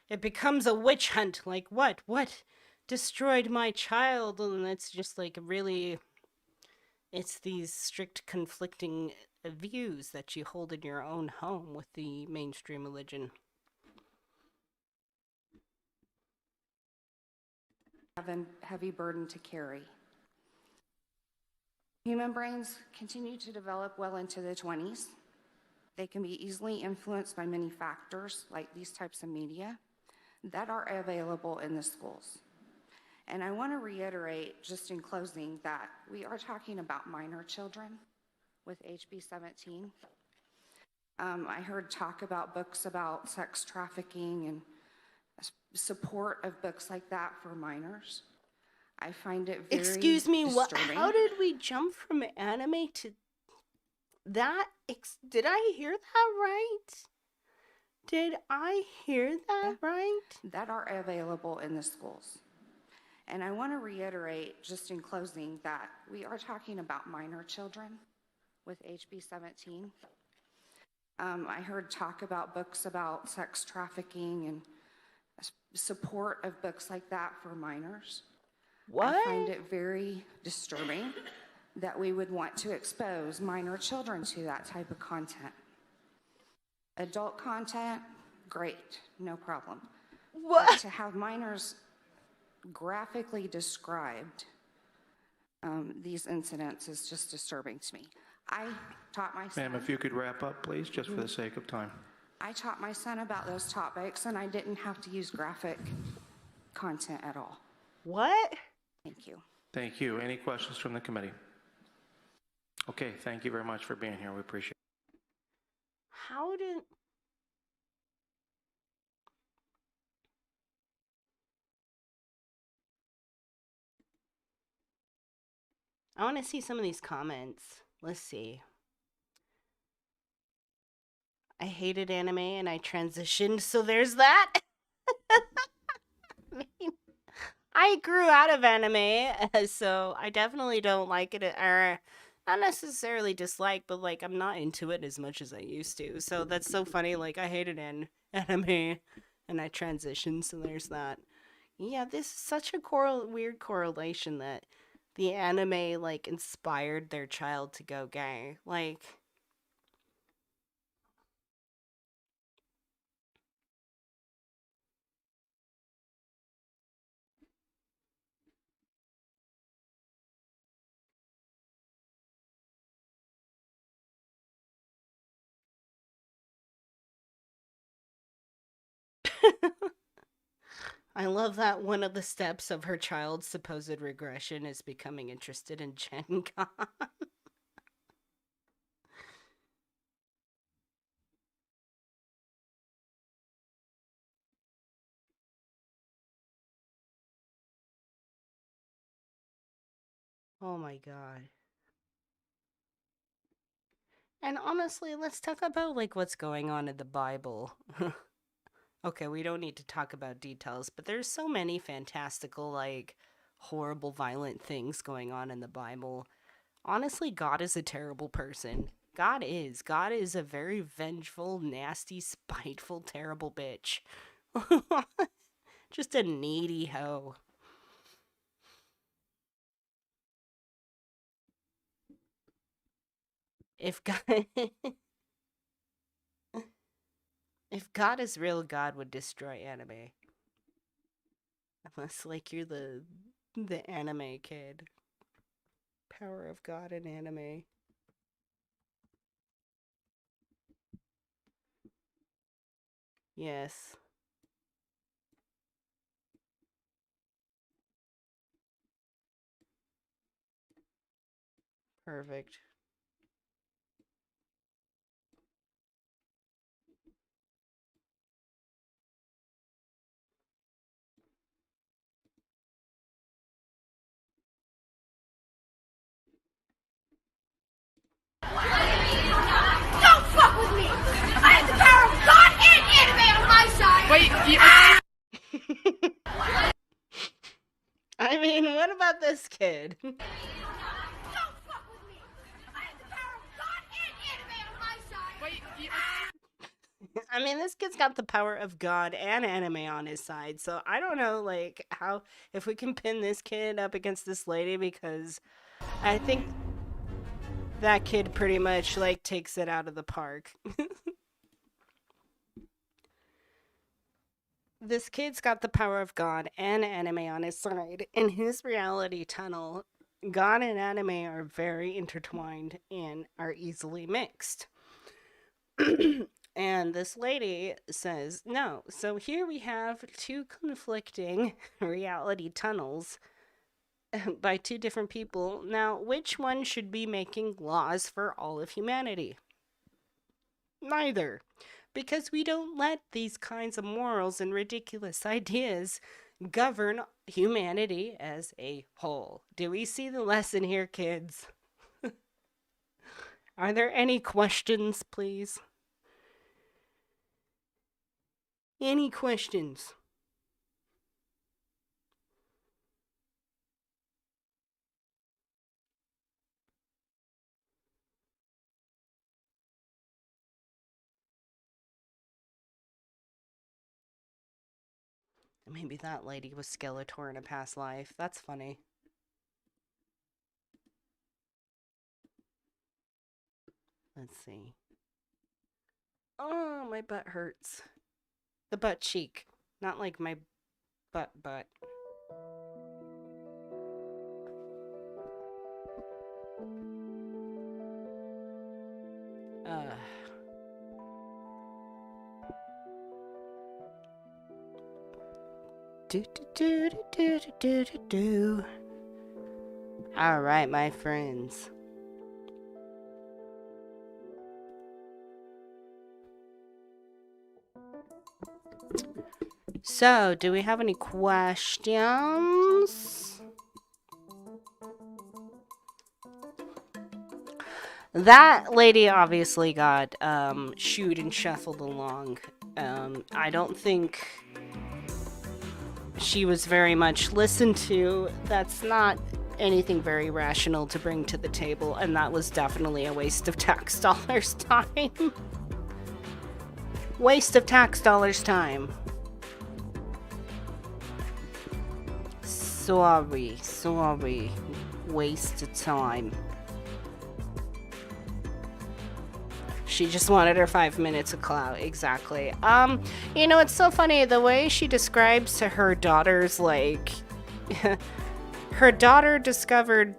it becomes a witch hunt. Like, what destroyed my child? And it's just like really, it's these strict conflicting views that you hold in your own home with the mainstream religion. Have a heavy burden to carry. Human brains continue to develop well into the 20s. They can be easily influenced by many factors, like these types of media, that are available in the schools. And I want to reiterate, just in closing, that we are talking about minor children with HB 17. I heard talk about books about sex trafficking and support of books like that for minors. I find it very Excuse me, disturbing. how did we jump from anime to that? Did I hear that right? Did I hear that right? That are available in the schools. And I want to reiterate, just in closing, that we are talking about minor children with HB 17. I heard talk about books about sex trafficking and support of books like that for minors. What? I find it very disturbing that we would want to expose minor children to that type of content. Adult content, great, no problem. What? But to have minors graphically described these incidents is just disturbing to me. I taught my son. Ma'am, if you could wrap up, please, just for the sake of time. I taught my son about those topics, and I didn't have to use graphic content at all. What? Thank you. Thank you. Any questions from the committee? Okay, thank you very much for being here. We appreciate it. How did... I want to see some of these comments. Let's see. I hated anime and I transitioned, so there's that. I mean, I grew out of anime, so I definitely don't like it, or not necessarily dislike, but like I'm not into it as much as I used to. So that's so funny. Like I hated anime and I transitioned, so there's that. Yeah, this is such a weird correlation that the anime like inspired their child to go gay. Like I love that one of the steps of her child's supposed regression is becoming interested in Gen Con. Oh my god. And honestly, let's talk about like what's going on in the Bible. Okay, we don't need to talk about details, but there's so many fantastical, like, horrible, violent things going on in the Bible. Honestly, God is a terrible person. God is. God is a very vengeful, nasty, spiteful, terrible bitch. Just a needy hoe. If God... If God is real, God would destroy anime. Unless, like, you're the anime kid. Power of God in anime. Yes. Perfect. Don't fuck with me! I have the power of God and anime on my side! Wait, I mean, what about this kid? Don't fuck with me! I have the power of God and anime on my side! Wait, I mean, this kid's got the power of God and anime on his side, so I don't know, like, how, if we can pin this kid up against this lady, because I think that kid pretty much, like, takes it out of the park. This kid's got the power of God and anime on his side. In his reality tunnel, God and anime are very intertwined and are easily mixed. And this lady says, no. So here we have two conflicting reality tunnels by two different people. Now, which one should be making laws for all of humanity? Neither. Because we don't let these kinds of morals and ridiculous ideas govern humanity as a whole. Do we see the lesson here, kids? Are there any questions, please? Any questions? Maybe that lady was Skeletor in a past life. That's funny. Let's see. Oh, my butt hurts. The butt cheek. Not like my butt. Uh. Do. All right, my friends. So, do we have any questions? That lady obviously got shooed and shuffled along. I don't think she was very much listened to. That's not anything very rational to bring to the table, and that was definitely a waste of tax dollars' time. Waste of tax dollars' time. Sorry. Waste of time. She just wanted her 5 minutes of clout. Exactly. You know, it's so funny the way she describes to her daughters, like, her daughter discovered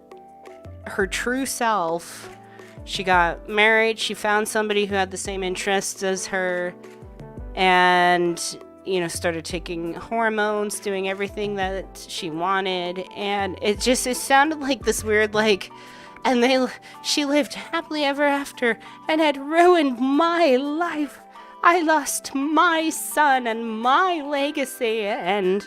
her true self. She got married. She found somebody who had the same interests as her, and, you know, started taking hormones, doing everything that she wanted, and it sounded like this weird, like, and she lived happily ever after and had ruined my life. I lost my son and my legacy. And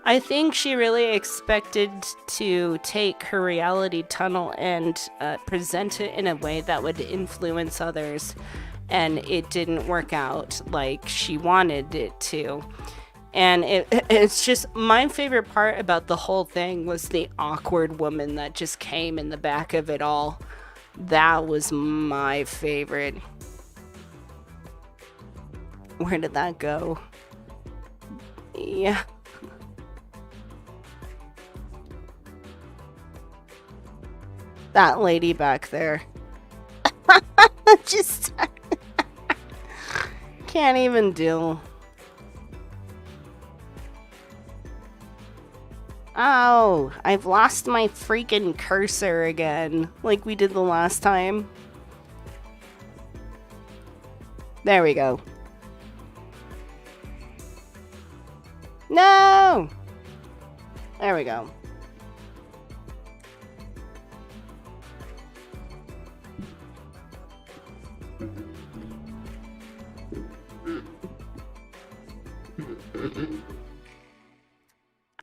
I think she really expected to take her reality tunnel and present it in a way that would influence others. And it didn't work out like she wanted it to. And it's just, my favorite part about the whole thing was the awkward woman that just came in the back of it all. That was my favorite. Where did that go? Yeah. That lady back there. Just can't even deal. Oh, I've lost my freaking cursor again, like we did the last time. There we go. No! There we go.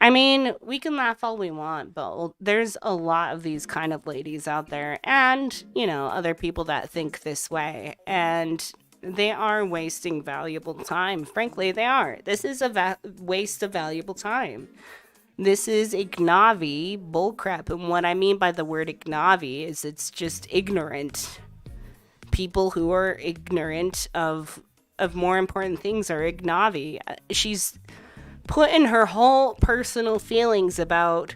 I mean, we can laugh all we want, but there's a lot of these kind of ladies out there, and, you know, other people that think this way, and they are wasting valuable time. Frankly, they are. This is a waste of valuable time. This is ignavi bullcrap. And what I mean by the word ignavi is it's just ignorant. People who are ignorant of more important things are ignavi. She's putting her whole personal feelings about,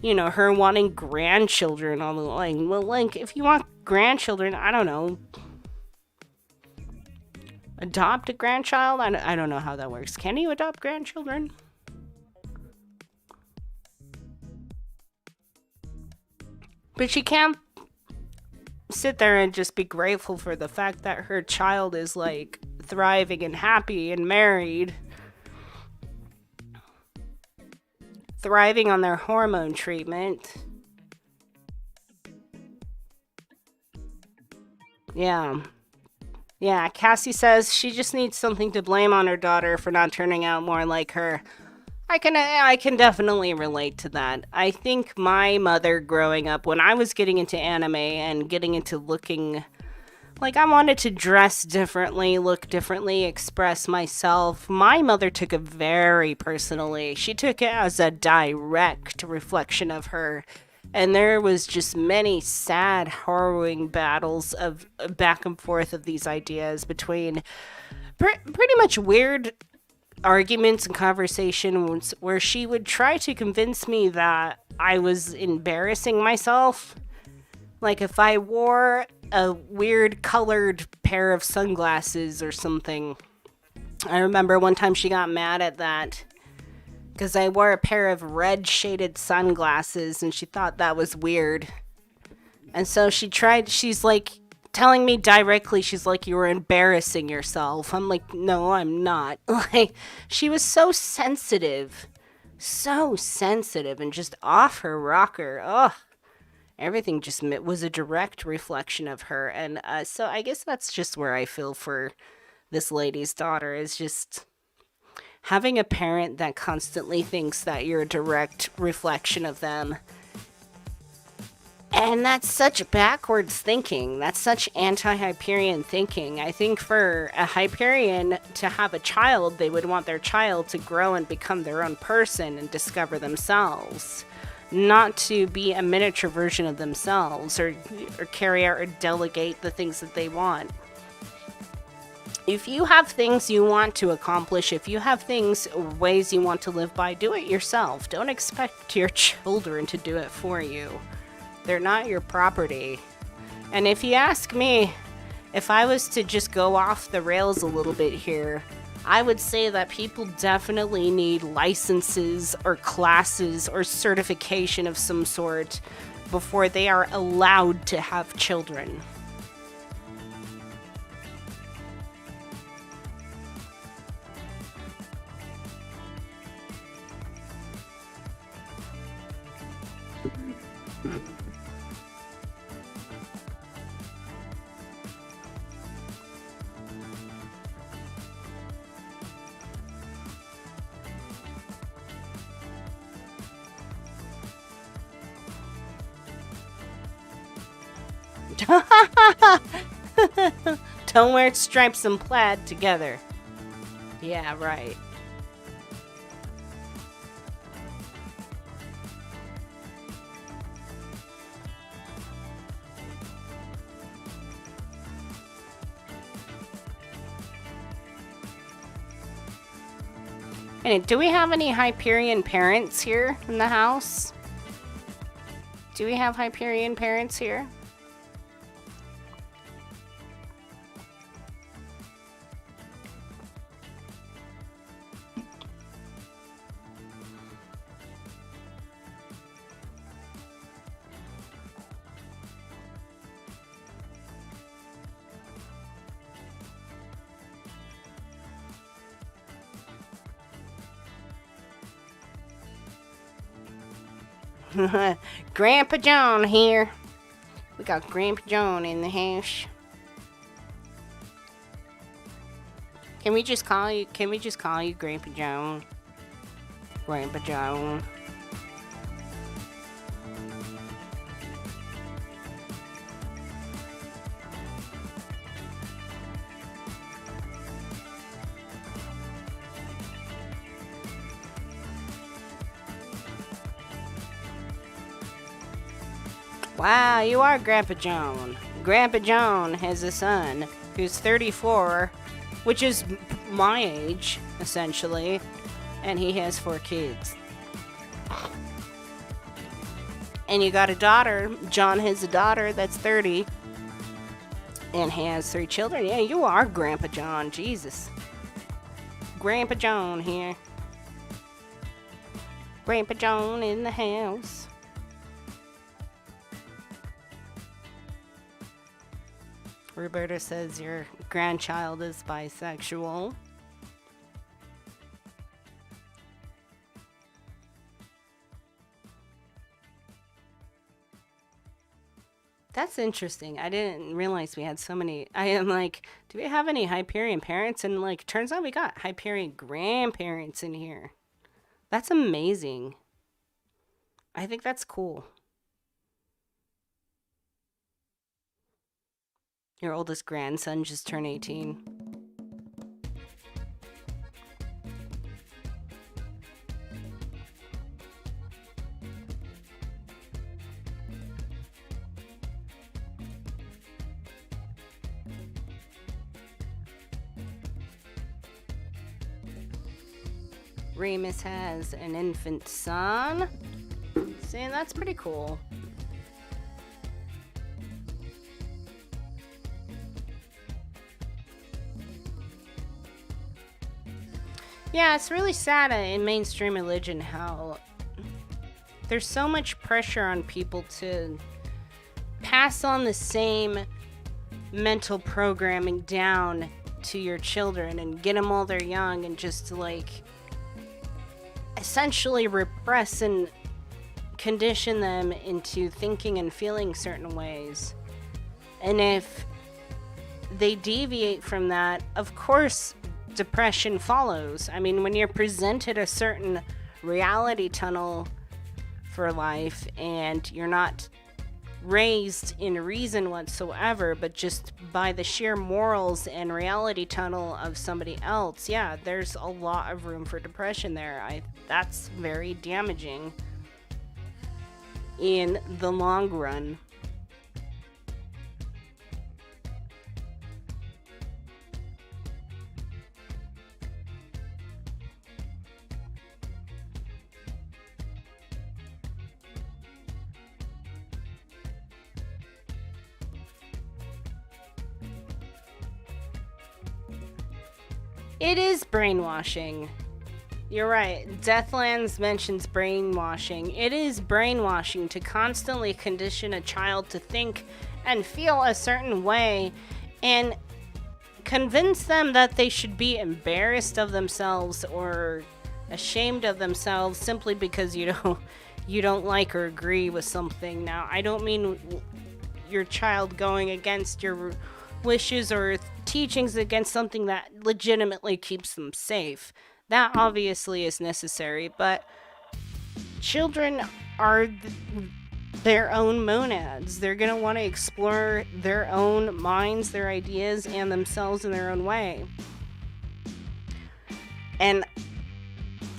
her wanting grandchildren on the line. Well, like, if you want grandchildren, I don't know, adopt a grandchild? I don't know how that works. Can you adopt grandchildren? But she can't sit there and just be grateful for the fact that her child is, like, thriving and happy and married. Thriving on their hormone treatment. Yeah. Yeah, Cassie says she just needs something to blame on her daughter for not turning out more like her. I can definitely relate to that. I think my mother growing up, when I was getting into anime and getting into looking like I wanted to dress differently, look differently, express myself, my mother took it very personally. She took it as a direct reflection of her. And there was just many sad, harrowing battles of back and forth of these ideas between pretty much weird arguments and conversations where she would try to convince me that I was embarrassing myself. Like if I wore a weird colored pair of sunglasses or something. I remember one time she got mad at that because I wore a pair of red shaded sunglasses and she thought that was weird. And so she's like telling me directly, she's like, you were embarrassing yourself. I'm like, no, I'm not. Like, she was so sensitive and just off her rocker. Ugh. Everything just was a direct reflection of her. And so I guess that's just where I feel for this lady's daughter, is just having a parent that constantly thinks that you're a direct reflection of them. And that's such backwards thinking. That's such anti-Hyperion thinking. I think for a Hyperion to have a child, they would want their child to grow and become their own person and discover themselves. Not to be a miniature version of themselves or carry out or delegate the things that they want. If you have things you want to accomplish, if you have ways you want to live by, do it yourself. Don't expect your children to do it for you. They're not your property. And if you ask me, if I was to just go off the rails a little bit here, I would say that people definitely need licenses or classes or certification of some sort before they are allowed to have children. Don't wear stripes and plaid together. Yeah, right. And do we have any Hyperion parents here in the house? Do we have Hyperion parents here? Grandpa John here. We got Grandpa John in the house. Can we just call you Grandpa John? Grandpa John. Wow, you are Grandpa Joan. Grandpa Joan has a son who's 34, which is my age, essentially, and he has 4 kids. And you got a daughter. John has a daughter that's 30 and has 3 children. Yeah, you are Grandpa John. Jesus. Grandpa John here. Grandpa John in the house. Roberta says your grandchild is bisexual. That's interesting. I didn't realize we had so many. I am like, do we have any Hyperion parents? And like, turns out we got Hyperion grandparents in here. That's amazing. I think that's cool. Your oldest grandson just turned 18. Remus has an infant son. See, that's pretty cool. Yeah, it's really sad in mainstream religion how there's so much pressure on people to pass on the same mental programming down to your children and get them while they're young and just like essentially repress and condition them into thinking and feeling certain ways. And if they deviate from that, of course, depression follows. I mean, when you're presented a certain reality tunnel for life and you're not raised in reason whatsoever, but just by the sheer morals and reality tunnel of somebody else, yeah, there's a lot of room for depression there. That's very damaging in the long run. It is brainwashing. You're right. Deathlands mentions brainwashing. It is brainwashing to constantly condition a child to think and feel a certain way and convince them that they should be embarrassed of themselves or ashamed of themselves simply because you don't like or agree with something. Now, I don't mean your child going against your wishes or teachings against something that legitimately keeps them safe. That obviously is necessary, but children are their own monads. They're going to want to explore their own minds, their ideas, and themselves in their own way. And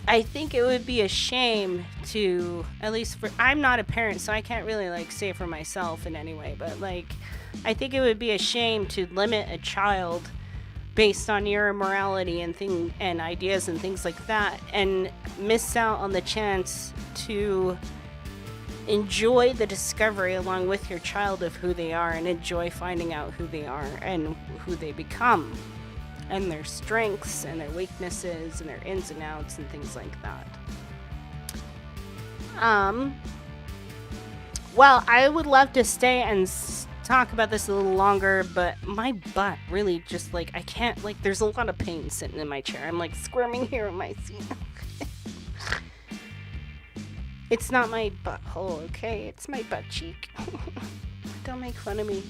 I think it would be a shame to, at least for, I'm not a parent, so I can't really like say for myself in any way, but like, I think it would be a shame to limit a child based on your morality and ideas and things like that, and miss out on the chance to enjoy the discovery along with your child of who they are and enjoy finding out who they are and who they become and their strengths and their weaknesses and their ins and outs and things like that. Well, I would love to stay and talk about this a little longer, but my butt really just like, I can't, like, there's a lot of pain sitting in my chair. I'm like squirming here in my seat. It's not my butthole, okay? It's my butt cheek. Don't make fun of me.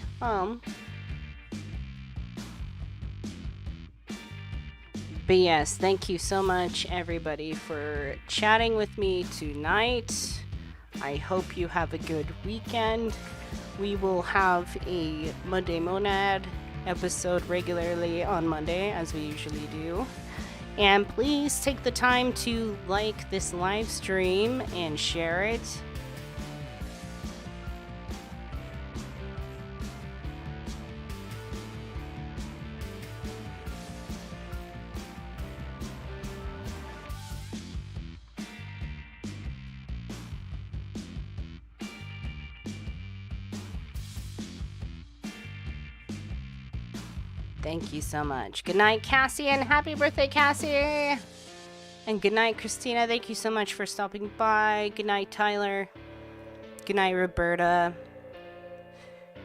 But yes, thank you so much, everybody, for chatting with me tonight. I hope you have a good weekend. We will have a Monday Monad episode regularly on Monday, as we usually do. And please take the time to like this live stream and share it. Thank you so much. Good night, Cassie, and happy birthday, Cassie. And good night, Christina. Thank you so much for stopping by. Good night, Tyler. Good night, Roberta.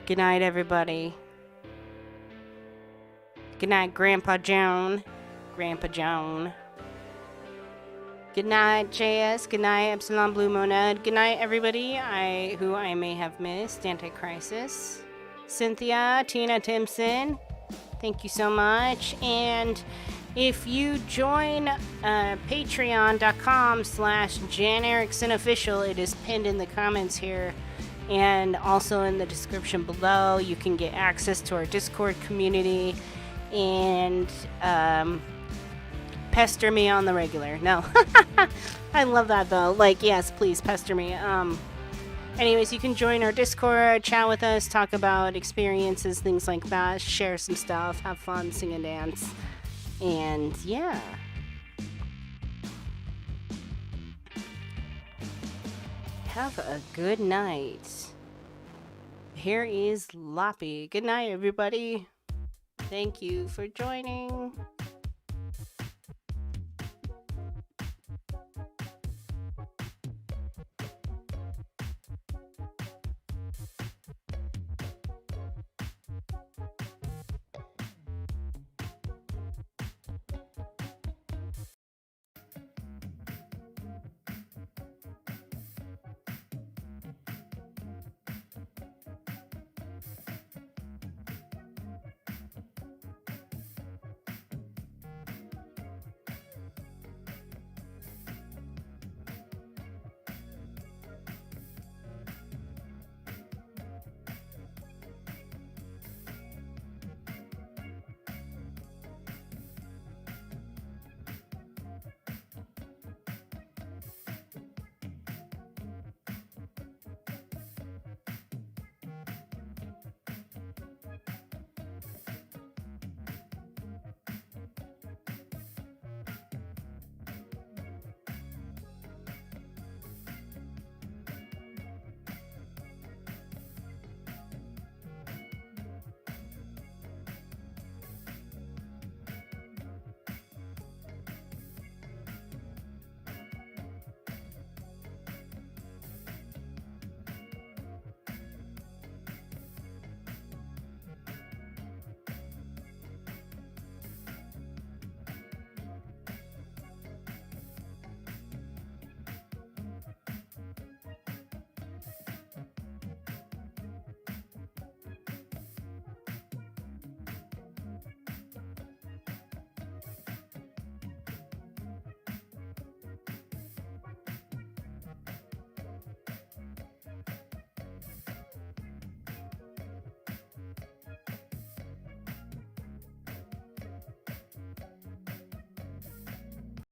Good night, everybody. Good night, Grandpa Joan. Grandpa Joan. Good night, JS. Good night, Epsilon Blue Monad. Good night, everybody who I may have missed. Anticrisis. Cynthia, Tina Timpson. Thank you so much. And if you join patreon.com/JanEricksonOfficial, it is pinned in the comments here and also in the description below. You can get access to our Discord community and pester me on the regular. No. I love that though. Like, yes, please pester me. Anyways, you can join our Discord, chat with us, talk about experiences, things like that, share some stuff, have fun, sing and dance. And yeah. Have a good night. Here is Loppy. Good night, everybody. Thank you for joining.